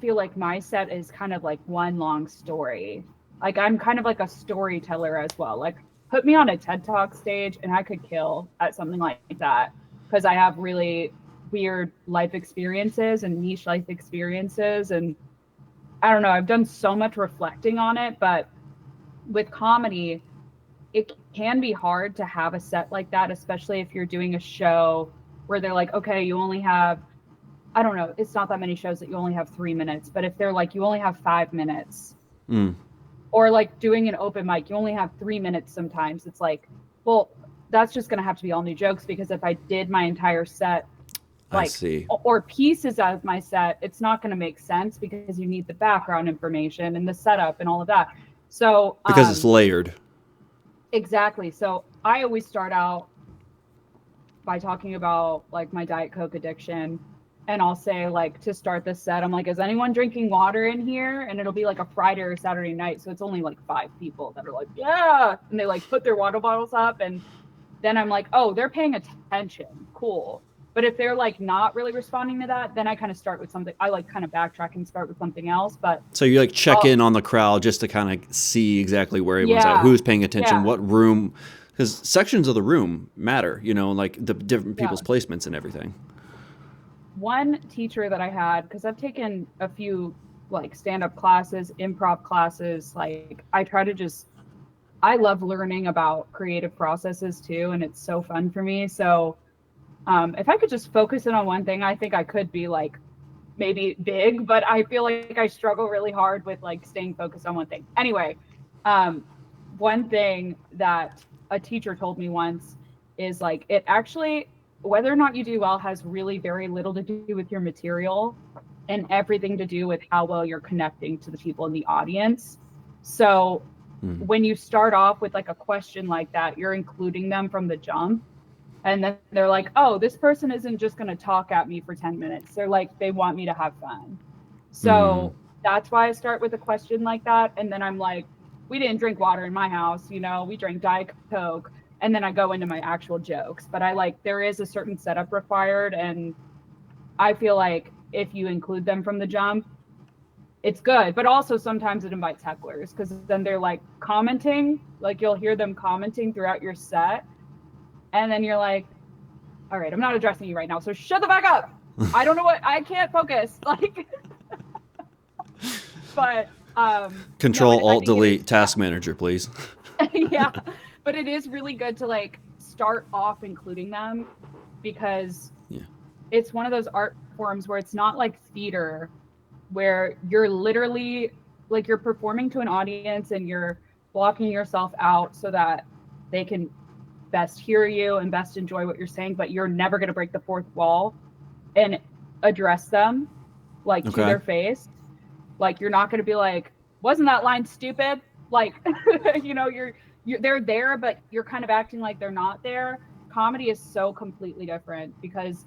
feel like my set is kind of like one long story. Like I'm kind of like a storyteller as well. Like put me on a TED Talk stage and I could kill at something like that because I have really weird life experiences and niche life experiences, and I don't know, I've done so much reflecting on it, but with comedy it can be hard to have a set like that, especially if you're doing a show where they're like, okay, you only have, I don't know, it's not that many shows that you only have 3 minutes, but if they're like, you only have 5 minutes, Mm, or like doing an open mic, you only have 3 minutes sometimes, it's like, well, that's just going to have to be all new jokes because if I did my entire set, I like, see. or pieces of my set, it's not going to make sense because you need the background information and the setup and all of that. So, Because it's layered. exactly. So I always start out by talking about like my Diet Coke addiction. And I'll say, like, to start the set, I'm like, is anyone drinking water in here? And it'll be like a Friday or Saturday night. So it's only like 5 people that are like, yeah. And they like put their water bottles up. And then I'm like, oh, they're paying attention. Cool. But if they're like not really responding to that, then I kind of start with something. I like kind of backtrack and start with something else. But So you like check oh, in on the crowd just to kind of see exactly where everyone's at, yeah. who's paying attention, Yeah. what room, because sections of the room matter, like the different Yeah. people's placements and everything. one teacher that I had, because I've taken a few like stand-up classes, improv classes, like I love learning about creative processes too, and it's so fun for me. So if I could just focus in on one thing, I think I could be like maybe big, but I feel like I struggle really hard with like staying focused on one thing. Anyway, one thing that a teacher told me once is like it actually, whether or not you do well has really very little to do with your material and everything to do with how well you're connecting to the people in the audience. So when you start off with like a question like that, you're including them from the jump. And then they're like, oh, this person isn't just going to talk at me for 10 minutes. They're like, they want me to have fun. So that's why I start with a question like that. And then I'm like, we didn't drink water in my house, you know, we drank Diet Coke. And then I go into my actual jokes. But I like, there is a certain setup required. And I feel like if you include them from the jump, it's good. But also sometimes it invites hecklers because then they're like commenting, like you'll hear them commenting throughout your set. And then you're like, all right, I'm not addressing you right now. So shut the fuck up. I don't know I can't focus. Like, but, Control, Alt, Delete, Task Manager, please. Yeah. But it is really good to like start off including them because it's one of those art forms where it's not like theater where you're literally like you're performing to an audience and you're blocking yourself out so that they can best hear you and best enjoy what you're saying, but you're never going to break the fourth wall and address them like to their face. Like you're not going to be like, wasn't that line stupid? Like, you know, they're there, but you're kind of acting like they're not there. Comedy is so completely different because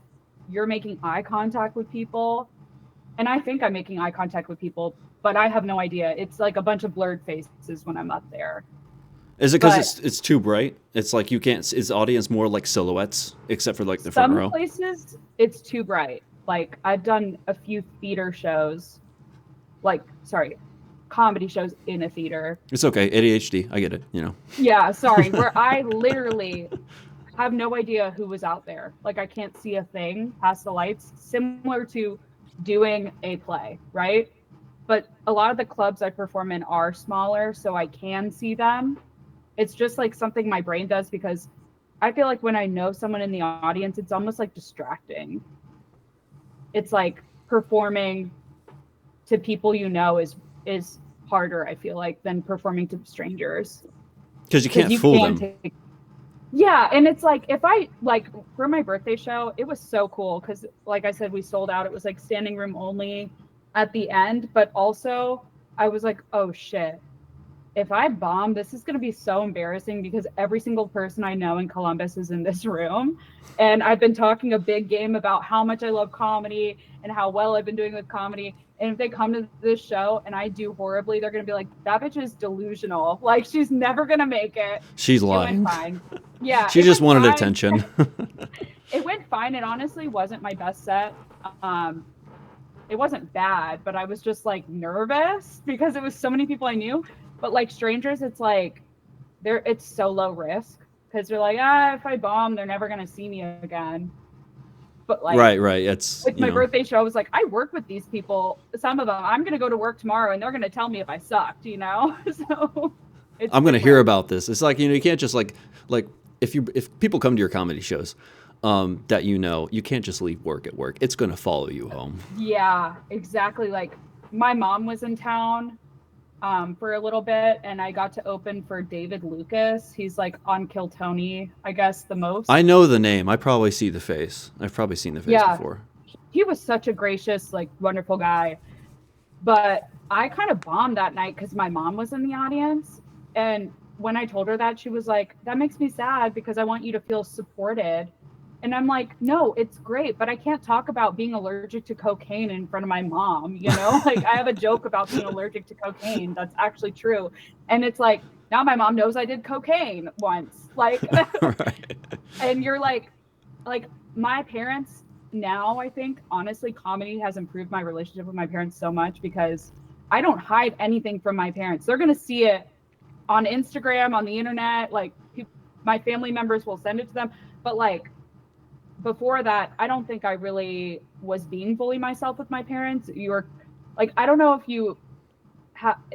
you're making eye contact with people. And I think I'm making eye contact with people, but I have no idea. It's like a bunch of blurred faces when I'm up there. Is it because it's too bright? It's like you can't. Is the audience more like silhouettes, except for like the front row? Some places it's too bright. Like I've done a few theater shows, comedy shows in a theater. It's okay, ADHD. I get it. You know. Yeah, sorry. Where I literally have no idea who was out there. Like I can't see a thing past the lights. Similar to doing a play, right? But a lot of the clubs I perform in are smaller, so I can see them. It's just like something my brain does because I feel like when I know someone in the audience, it's almost like distracting. It's like performing to people you know is harder, I feel like, than performing to strangers. Because you can't fool them. Yeah, and it's like if I like for my birthday show, it was so cool because like I said, we sold out. It was like standing room only at the end, but also I was like, oh shit. If I bomb, this is going to be so embarrassing because every single person I know in Columbus is in this room. And I've been talking a big game about how much I love comedy and how well I've been doing with comedy. And if they come to this show and I do horribly, they're going to be like, that bitch is delusional. Like, she's never going to make it. She's lying. It went fine. Yeah. She just wanted attention. It went fine. It honestly wasn't my best set. It wasn't bad, but I was just like nervous because it was so many people I knew. But like strangers, it's like it's so low risk because they're like, if I bomb, they're never gonna see me again. But like, right. It's with my birthday show, I was like, I work with these people. Some of them, I'm gonna go to work tomorrow, and they're gonna tell me if I sucked, you know. So I'm gonna hear about this. It's like you can't just like if people come to your comedy shows, that you can't just leave work at work. It's gonna follow you home. Yeah, exactly. Like my mom was in town. For a little bit, and I got to open for David Lucas. He's like on Kill Tony, I guess, the most. I know the name. I probably see the face. I've probably seen the face before. He was such a gracious, like, wonderful guy. But I kind of bombed that night because my mom was in the audience. And when I told her that, she was like, that makes me sad because I want you to feel supported. And I'm like, no, it's great, but I can't talk about being allergic to cocaine in front of my mom, you know? Like, I have a joke about being allergic to cocaine. That's actually true. And it's like, now my mom knows I did cocaine once. Like, right. And you're like my parents now, I think, honestly, comedy has improved my relationship with my parents so much because I don't hide anything from my parents. They're going to see it on Instagram, on the internet. Like, my family members will send it to them. But, like, before that, I don't think I really was being fully myself with my parents. You were like, I don't know if you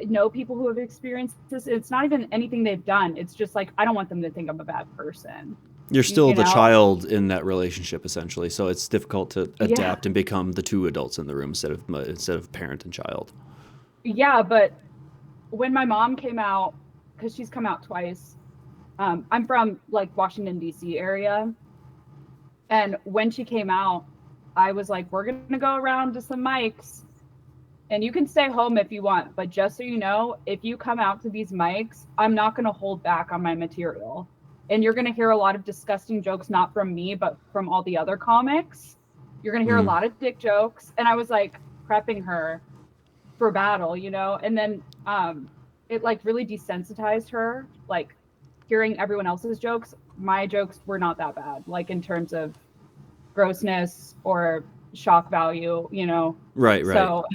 know people who have experienced this. It's not even anything they've done. It's just like, I don't want them to think I'm a bad person. You're still You the know? child in that relationship, essentially. So it's difficult to Yeah. adapt and become the two adults in the room instead of parent and child. Yeah, but when my mom came out, because she's come out twice, I'm from like Washington, D.C. area. And when she came out, I was like, we're going to go around to some mics and you can stay home if you want. But just so you know, if you come out to these mics, I'm not going to hold back on my material. And you're going to hear a lot of disgusting jokes, not from me, but from all the other comics. You're going to hear a lot of dick jokes. And I was like prepping her for battle, you know? And then it like really desensitized her, like hearing everyone else's jokes. My jokes were not that bad, like in terms of grossness or shock value, you know? Right. So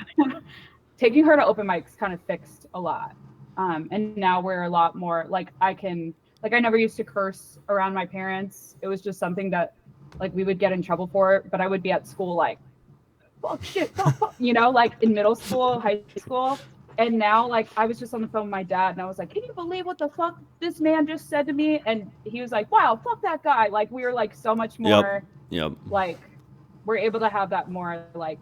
taking her to open mics kind of fixed a lot. And now we're a lot more like I never used to curse around my parents. It was just something that like we would get in trouble for, but I would be at school like, fuck shit, fuck, you know, like in middle school, high school. And now, like, I was just on the phone with my dad and I was like, can you believe what the fuck this man just said to me? And he was like, wow, fuck that guy. Like, we were like so much more, like, we're able to have that more like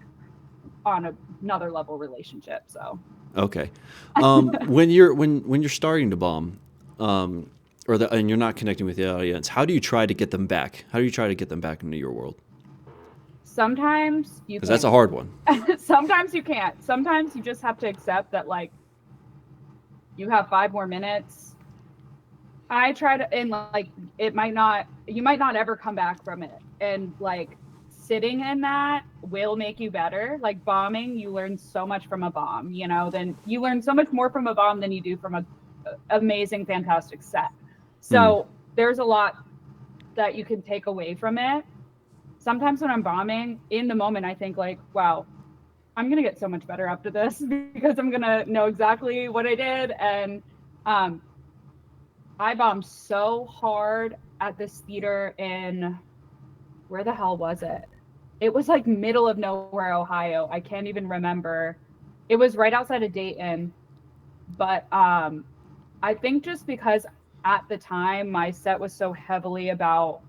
on another level relationship. So, okay. When you're starting to bomb, and you're not connecting with the audience, how do you try to get them back? How do you try to get them back into your world? Sometimes you can. Because that's a hard one. Sometimes you can't. Sometimes you just have to accept that, like, you have 5 more minutes. I try to, and like, you might not ever come back from it. And like, sitting in that will make you better. Like bombing, you learn so much from a bomb, you know, then you learn so much more from a bomb than you do from a amazing, fantastic set. So there's a lot that you can take away from it. Sometimes when I'm bombing, in the moment, I think like, wow, I'm going to get so much better after this because I'm going to know exactly what I did. And I bombed so hard at this theater in, where the hell was it? It was like middle of nowhere, Ohio. I can't even remember. It was right outside of Dayton. But I think just because at the time my set was so heavily about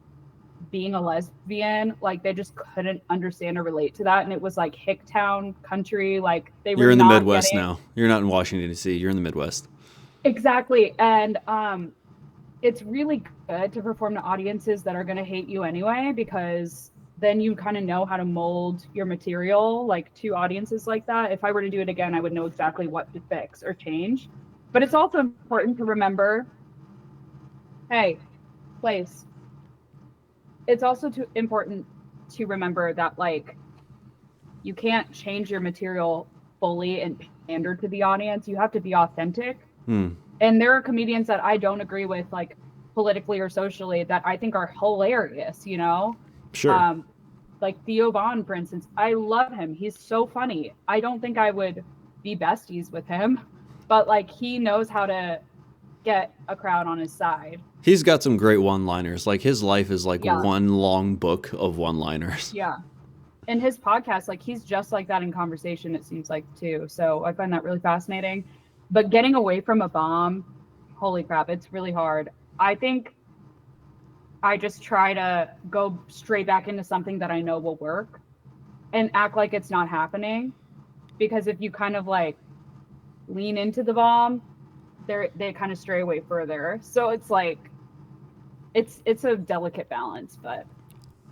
being a lesbian, like they just couldn't understand or relate to that. And it was like Hicktown country, like they were You're in the not Midwest getting... now. You're not in Washington, D.C. You're in the Midwest. Exactly. And it's really good to perform to audiences that are going to hate you anyway, because then you kind of know how to mold your material like to audiences like that. If I were to do it again, I would know exactly what to fix or change. But it's also important to remember, hey, place. It's also important to remember that like you can't change your material fully and pander to the audience. You have to be authentic. And there are comedians that I don't agree with, like politically or socially, that I think are hilarious, you know? Sure. Like Theo Von, for instance, I love him. He's so funny. I don't think I would be besties with him, but like he knows how to get a crowd on his side. He's got some great one-liners. Like his life is like one long book of one-liners. Yeah. And his podcast, like he's just like that in conversation, it seems like too. So I find that really fascinating. But getting away from a bomb, holy crap, it's really hard. I think I just try to go straight back into something that I know will work and act like it's not happening. Because if you kind of like lean into the bomb, they kind of stray away further. So it's like, it's a delicate balance, but.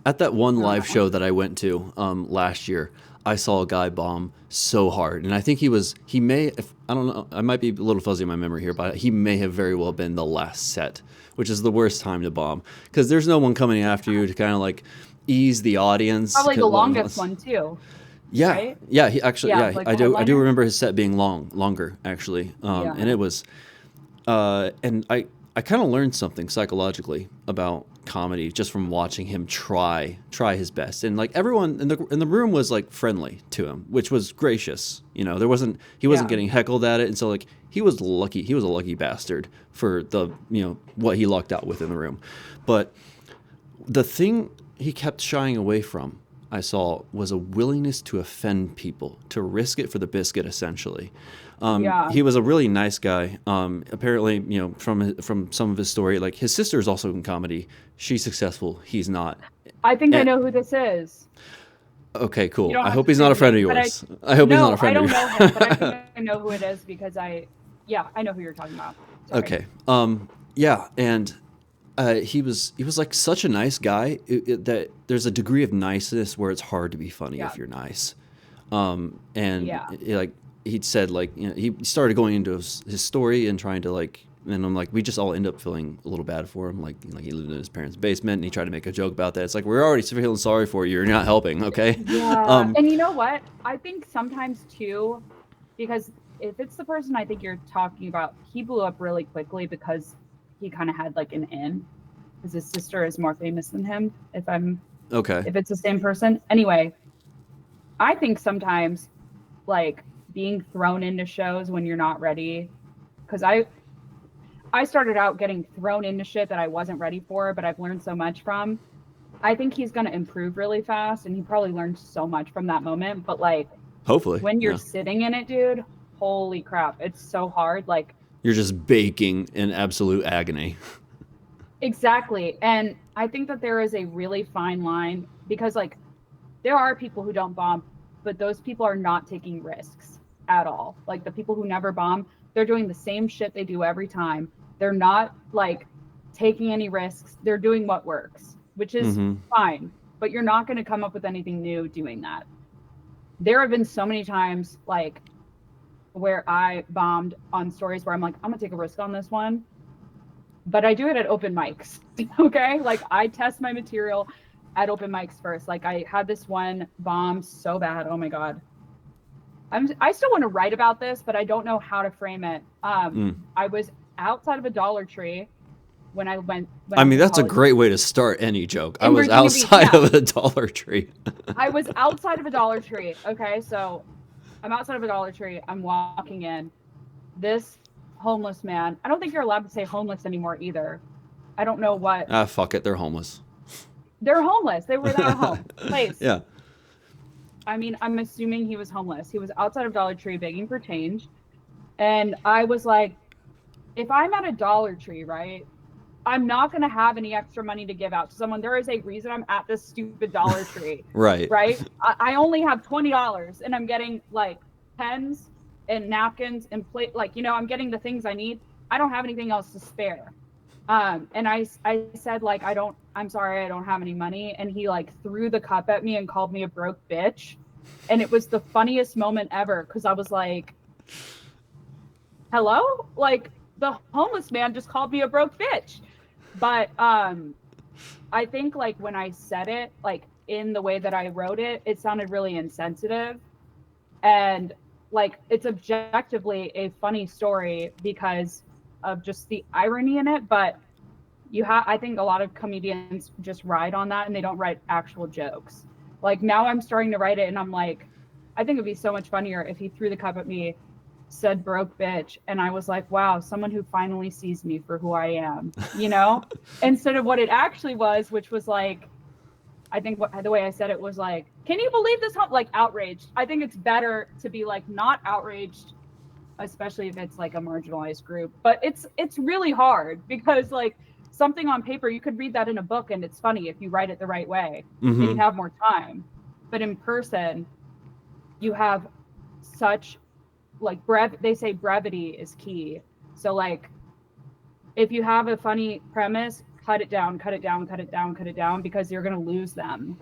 At that one live show that I went to last year, I saw a guy bomb so hard. And I think I don't know, I might be a little fuzzy in my memory here, but he may have very well been the last set, which is the worst time to bomb. Because there's no one coming after you to kind of like ease the audience. Probably the longest one too. Yeah, right? Yeah. He actually, like I do remember his set being longer actually, and it was, and I kind of learned something psychologically about comedy just from watching him try his best, and like everyone in the room was like friendly to him, which was gracious. You know, he wasn't getting heckled at it, and so like he was lucky. He was a lucky bastard for the what he lucked out with in the room, but the thing he kept shying away from, I saw, was a willingness to offend people, to risk it for the biscuit, essentially. Yeah. He was a really nice guy. Apparently, from some of his story, like his sister is also in comedy. She's successful. He's not. I think I know who this is. Okay, cool. You don't I have hope to he's say not a the friend of name, but yours. I hope he's not a friend of yours. I don't know him, but I think I know who it is because I know who you're talking about. Sorry. Okay. Yeah, and he was like such a nice guy that there's a degree of niceness where it's hard to be funny if you're nice. Like he'd said, like, he started going into his story and trying to, like, and I'm like, we just all end up feeling a little bad for him. Like he lived in his parents' basement and he tried to make a joke about that. It's like, we're already feeling sorry for you. You're not helping. Okay. Yeah. And you know what? I think sometimes too, because if it's the person I think you're talking about, he blew up really quickly because he kind of had like an in, because his sister is more famous than him. If it's the same person. Anyway, I think sometimes like being thrown into shows when you're not ready, because I started out getting thrown into shit that I wasn't ready for, but I've learned so much from. I think he's going to improve really fast, and he probably learned so much from that moment. But like, hopefully, when you're sitting in it, dude, holy crap, it's so hard. Like, you're just baking in absolute agony. Exactly. And I think that there is a really fine line, because like there are people who don't bomb, but those people are not taking risks at all. Like the people who never bomb, they're doing the same shit they do every time. They're not like taking any risks. They're doing what works, which is fine, but you're not going to come up with anything new doing that. There have been so many times like where I bombed on stories where I'm like, I'm gonna take a risk on this one, but I do it at open mics. Okay, like I test my material at open mics first. Like I had this one bomb so bad. Oh my god. I still want to write about this, but I don't know how to frame it. I was outside of a Dollar Tree when I went. I mean, that's a great way to start any joke. I was Virginia Beach, outside of a Dollar Tree. I was outside of a Dollar Tree. Okay, so I'm outside of a Dollar Tree. I'm walking in. This homeless man. I don't think you're allowed to say homeless anymore either. I don't know what. Fuck it. They're homeless. They're homeless. They were without a home place. Yeah. I mean, I'm assuming he was homeless. He was outside of Dollar Tree begging for change. And I was like, if I'm at a Dollar Tree, right, I'm not going to have any extra money to give out to someone. There is a reason I'm at this stupid Dollar Tree. Right. Right? I only have $20 and I'm getting like pens and napkins and plate. Like, I'm getting the things I need. I don't have anything else to spare. And I said, like, I'm sorry, I don't have any money. And he like threw the cup at me and called me a broke bitch. And it was the funniest moment ever. 'Cause I was like, hello? Like the homeless man just called me a broke bitch. But, I think like when I said it, like in the way that I wrote it, it sounded really insensitive. And like, it's objectively a funny story because of just the irony in it, but I think a lot of comedians just ride on that and they don't write actual jokes. Like now I'm starting to write it and I'm like, I think it'd be so much funnier if he threw the cup at me, said broke bitch, and I was like, wow, someone who finally sees me for who I am, instead of what it actually was, which was like, I think the way I said it was like, can you believe this? Like outraged. I think it's better to be like not outraged, especially if it's like a marginalized group. But it's really hard because like something on paper, you could read that in a book and it's funny if you write it the right way and you have more time. But in person, you have such like they say brevity is key. So like if you have a funny premise, cut it down, because you're going to lose them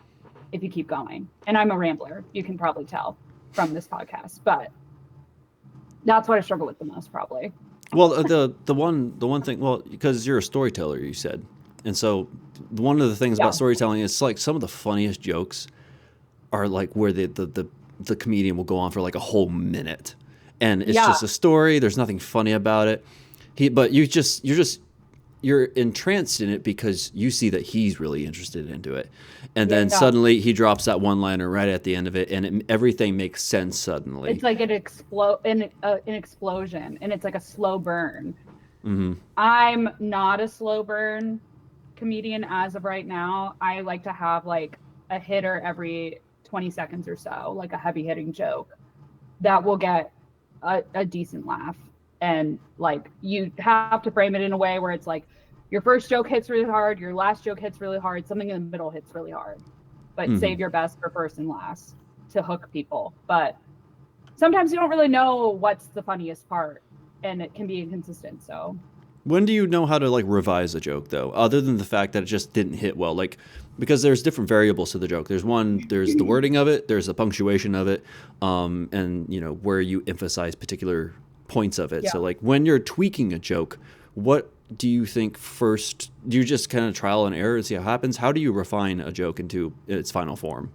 if you keep going. And I'm a rambler. You can probably tell from this podcast, but that's what I struggle with the most, probably. Well, the one thing, well, because you're a storyteller, you said, and so one of the things about storytelling is like some of the funniest jokes are like where the comedian will go on for like a whole minute, and it's just a story. There's nothing funny about it. But you're entranced in it because you see that he's really interested into it, and then suddenly he drops that one-liner right at the end of it, and everything makes sense suddenly. It's like an explosion, and it's like a slow burn. Mm-hmm. I'm not a slow burn comedian as of right now. I like to have like a hitter every 20 seconds or so, like a heavy hitting joke that will get a decent laugh. And like you have to frame it in a way where it's like your first joke hits really hard, your last joke hits really hard, something in the middle hits really hard, but save your best for first and last to hook people. But sometimes you don't really know what's the funniest part, and it can be inconsistent. So When do you know how to like revise a joke though, other than the fact that it just didn't hit well? Like, because there's different variables to the joke. There's the wording of it, there's the punctuation of it, and you know where you emphasize particular points of it. yeah. So like when you're tweaking a joke, what do you think first? Do you just kind of trial and error and see how it happens? How do you refine a joke into its final form?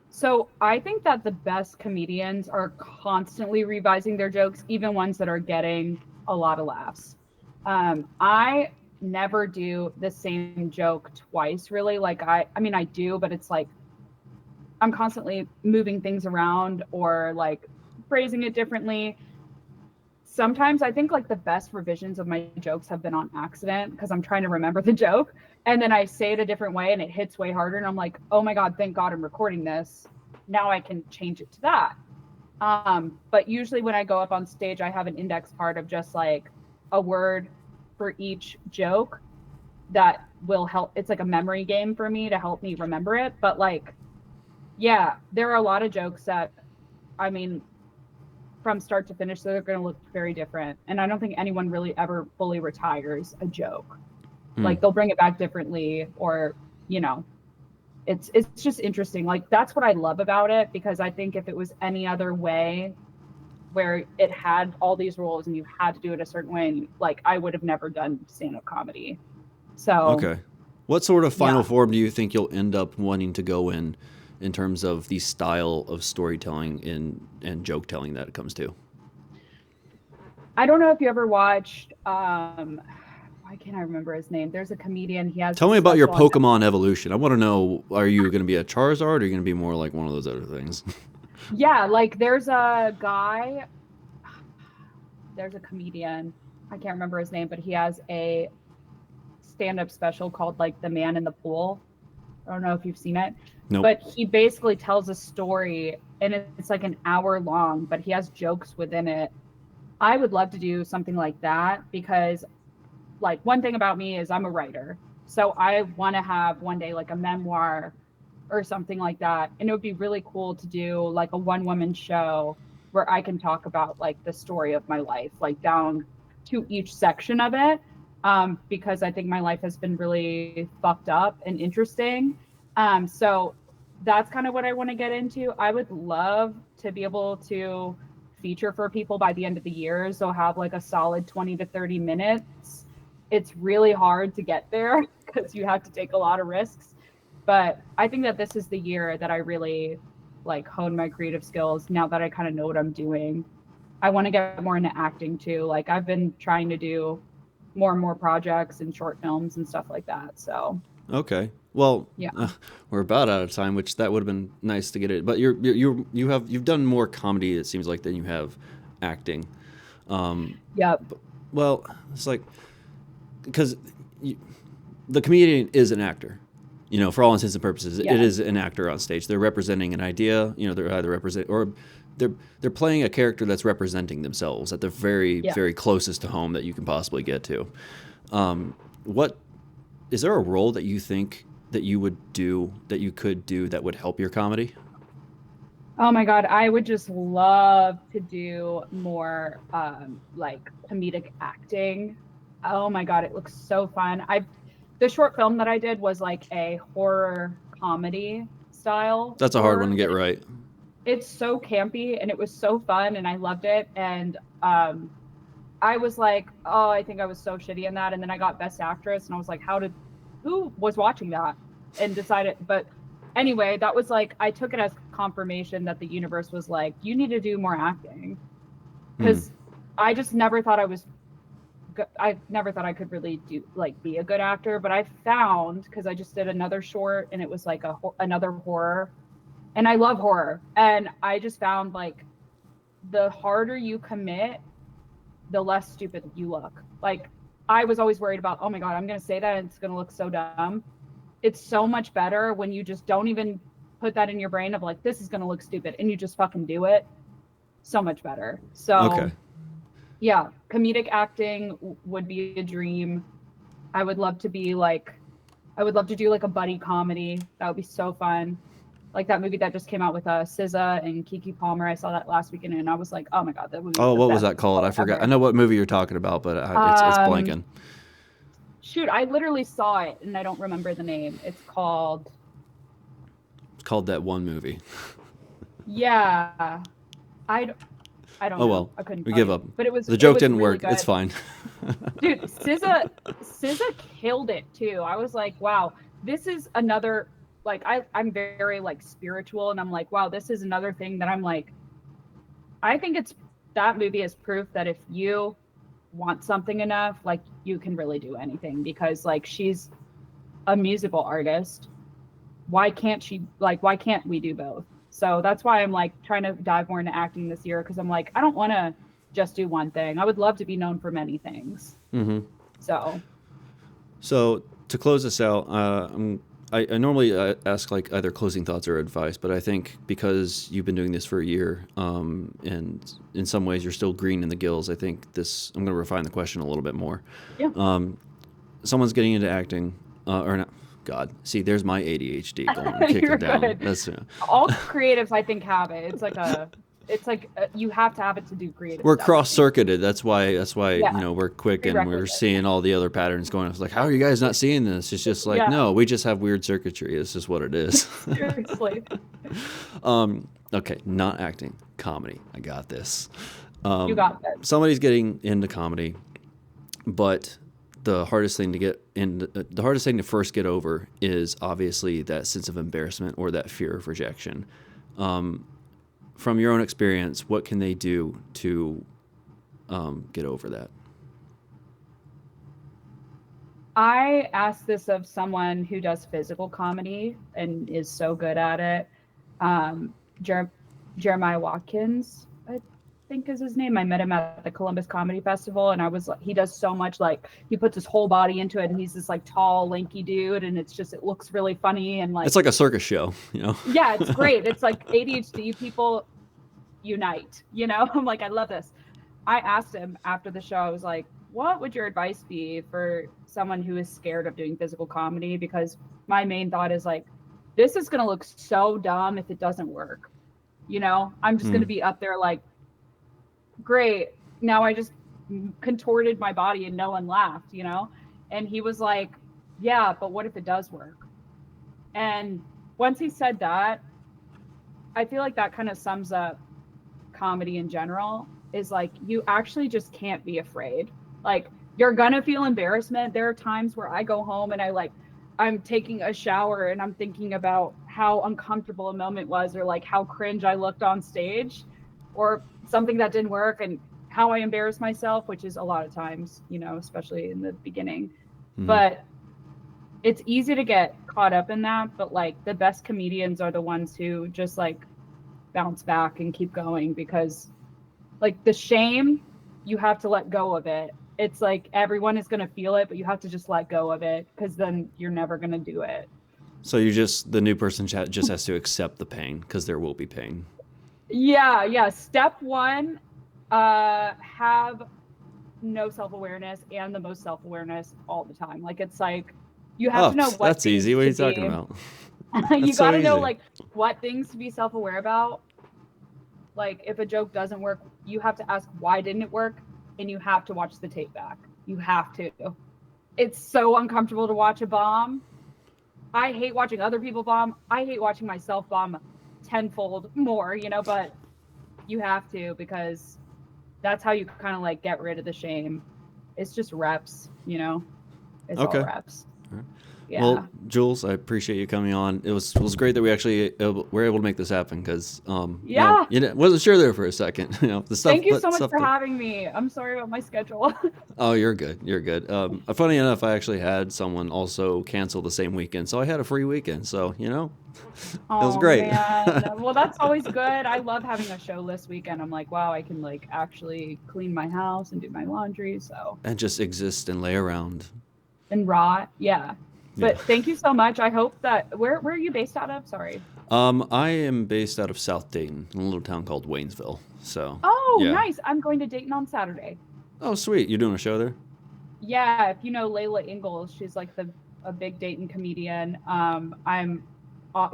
So I think that the best comedians are constantly revising their jokes, even ones that are getting a lot of laughs. I never do the same joke twice, really. Like I mean, I do, but it's like I'm constantly moving things around or like phrasing it differently. Sometimes I think like the best revisions of my jokes have been on accident because I'm trying to remember the joke and then I say it a different way and it hits way harder and I'm like, oh my God, thank God I'm recording this. Now I can change it to that. But usually when I go up on stage, I have an index card of just like a word for each joke that will help. It's like a memory game for me to help me remember it. But like, yeah, there are a lot of jokes that, I mean, from start to finish, they're going to look very different. And I don't think anyone really ever fully retires a joke. Like they'll bring it back differently or, you know, it's just interesting. Like that's what I love about it, because I think if it was any other way where it had all these rules and you had to do it a certain way, and like I would have never done stand-up comedy. So Okay. What sort of final yeah. form do you think you'll end up wanting to go in terms of the style of storytelling and joke telling that it comes to? I don't know if you ever watched why can't I remember his name? There's a comedian, he has Tell a me about your special on Pokemon evolution. I want to know, are you going to be a Charizard or are you going to be more like one of those other things? yeah, like there's a guy, there's a comedian, I can't remember his name, but he has a stand-up special called like The Man in the Pool. I don't know if you've seen it, Nope. but he basically tells a story and it's like an hour long, but he has jokes within it. I would love to do something like that because like one thing about me is I'm a writer. So I want to have one day like a memoir or something like that. And it would be really cool to do like a one woman show where I can talk about like the story of my life, like down to each section of it. Because I think my life has been really fucked up and interesting. So that's kind of what I want to get into. I would love to be able to feature for people by the end of the year. So have like a solid 20 to 30 minutes. It's really hard to get there because you have to take a lot of risks. But I think that this is the year that I really like hone my creative skills now that I kind of know what I'm doing. I want to get more into acting too. Like I've been trying to do more and more projects and short films and stuff like that. So Okay. Well, yeah. we're about out of time, which that would have been nice to get it. But you've done more comedy, it seems like, than you have acting. Yep. Well, it's like because the comedian is an actor. You know, for all intents and purposes, Yeah. it is an actor on stage. They're representing an idea. You know, they're either represent or they're playing a character that's representing themselves at the very Yeah. very closest to home that you can possibly get to. What is there a role that you think that you would do that you could do that would help your comedy? Oh my God, I would just love to do more like comedic acting. Oh my God, it looks so fun. The short film that I did was like a horror comedy style That's a hard one horror. to get right. It's so campy and it was so fun and I loved it. And I was like, oh, I think I was so shitty in that. And then I got Best Actress and I was like, who was watching that and decided, but anyway, that was like, I took it as confirmation that the universe was like, you need to do more acting. Because I just never thought I never thought I could really be a good actor, but I found, because I just did another short and it was like another horror and I love horror. And I just found like the harder you commit, the less stupid you look. Like I was always worried about, oh my God, I'm going to say that and it's going to look so dumb. It's so much better when you just don't even put that in your brain of like, this is going to look stupid, and you just fucking do it. So much better. So Okay. yeah, comedic acting would be a dream. I would love to do like a buddy comedy. That would be so fun. Like that movie that just came out with SZA and Kiki Palmer. I saw that last weekend and I was like, oh my God, that movie was Oh, the what was best that called? I forgot. I ever. know what movie you're talking about, but it's Um, blanking. Shoot, I literally saw it and I don't remember the name. It's called, It's called That One Movie. yeah, I, I don't Oh know. well, I couldn't we tell give you, up. but The it joke was didn't really work. It's good. fine. Dude, SZA killed it too. I was like, wow, this is another, like I'm very like spiritual and I'm like, wow, this is another thing that I'm like, I think it's that movie is proof that if you want something enough, like you can really do anything, because like she's a musical artist. Why can't we do both? So that's why I'm like trying to dive more into acting this year, because I'm like, I don't want to just do one thing. I would love to be known for many things. So So to close this out, I normally ask like either closing thoughts or advice, but I think because you've been doing this for a year, and in some ways you're still green in the gills, I think I'm going to refine the question a little bit more. yeah. Someone's getting into acting, or not. God, see, there's my ADHD going kicking You're down. good. That's All creatives, I think, have it. It's like you have to have it to do creative we're stuff, I cross think. circuited. That's why Yeah, we're quick and we're prerequisite. seeing all the other patterns going. It's like, how are you guys not seeing this? It's just like, Yeah, no, we just have weird circuitry. It's just what it is. seriously. Okay, not acting, comedy. I got this. You got that. Somebody's getting into comedy, but the hardest thing to first get over is obviously that sense of embarrassment or that fear of rejection. From your own experience, what can they do to get over that? I asked this of someone who does physical comedy and is so good at it. Um, Jer- Jeremiah Watkins, I think is his name. I met him at the Columbus Comedy Festival, and I was like, he does so much, like he puts his whole body into it, and he's this like tall, lanky dude, and it looks really funny and like, It's like a circus show, you know? yeah, it's great. It's like ADHD people unite, you know? I'm like, I love this. I asked him after the show, I was like, what would your advice be for someone who is scared of doing physical comedy? Because my main thought is like, this is going to look so dumb if it doesn't work. You know, I'm just going to be up there like, great. Now I just contorted my body and no one laughed, you know? And he was like, yeah, but what if it does work? And once he said that, I feel like that kind of sums up comedy in general, is like, you actually just can't be afraid. Like, you're gonna feel embarrassment. There are times where I go home and I'm taking a shower and I'm thinking about how uncomfortable a moment was, or like how cringe I looked on stage, or something that didn't work, and how I embarrassed myself, which is a lot of times, you know, especially in the beginning. But it's easy to get caught up in that, but like the best comedians are the ones who just like bounce back and keep going, because like the shame, you have to let go of it. It's like everyone is going to feel it, but you have to just let go of it, because then you're never going to do it. So the new person just has to accept the pain, because there will be pain. Yeah. Step one, have no self-awareness and the most self-awareness all the time. Like, it's like, you have to know what That's things easy. What are to you talking be. about? You That's so got to know easy. like what things to be self-aware about. Like, if a joke doesn't work, you have to ask, why didn't it work? And you have to watch the tape back. You have to. It's so uncomfortable to watch a bomb. I hate watching other people bomb. I hate watching myself bomb tenfold more, you know, but you have to, because that's how you kind of like get rid of the shame. It's just reps, you know? It's all Okay. reps. All right. Yeah. Well, Jules, I appreciate you coming on. It was great that we actually were able to make this happen because Yeah. wasn't sure there for a second. The stuff. Thank you so much stuff for that, having me. I'm sorry about my schedule. Oh, you're good. You're good. Funny enough, I actually had someone also cancel the same weekend, so I had a free weekend. So it was Oh great. man. Well, that's always good. I love having a showless weekend. I'm like, wow, I can like actually clean my house and do my laundry. So And just exist and lay around. and rot. Yeah. Yeah. But thank you so much. I hope that where are you based out of? Sorry. I am based out of South Dayton, in a little town called Waynesville. So. Oh, Yeah. nice. I'm going to Dayton on Saturday. Oh, sweet. You doing a show there? Yeah, if you know Layla Ingalls, she's like a big Dayton comedian.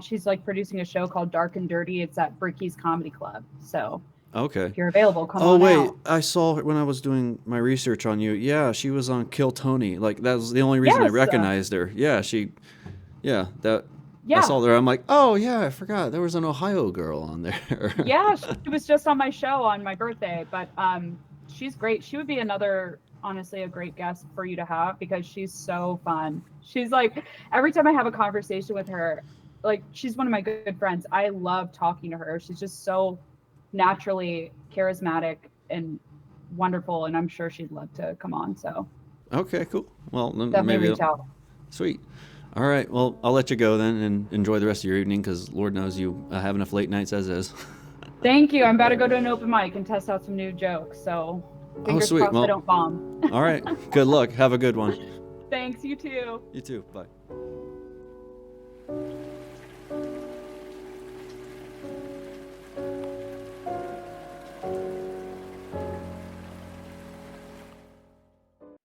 She's like producing a show called Dark and Dirty. It's at Bricky's Comedy Club. So Okay. if you're available, come Oh on wait, out. I saw her when I was doing my research on you. Yeah, she was on Kill Tony. Like that was the only reason I Yes. recognized her. Yeah, yeah, that Yeah. I saw her. I'm like, oh yeah, I forgot there was an Ohio girl on there. Yeah, she was just on my show on my birthday, but she's great. She would be honestly a great guest for you to have because she's so fun. She's like every time I have a conversation with her, like she's one of my good friends. I love talking to her. She's just so naturally charismatic and wonderful, and I'm sure she'd love to come on. So Okay, cool. Well, then definitely maybe reach out. sweet. All right. Well, I'll let you go then and enjoy the rest of your evening because Lord knows you have enough late nights as is. Thank you. I'm about to go to an open mic and test out some new jokes. So fingers sweet. crossed Well, I don't bomb. All right. Good luck. Have a good one. Thanks, you too. You too. Bye.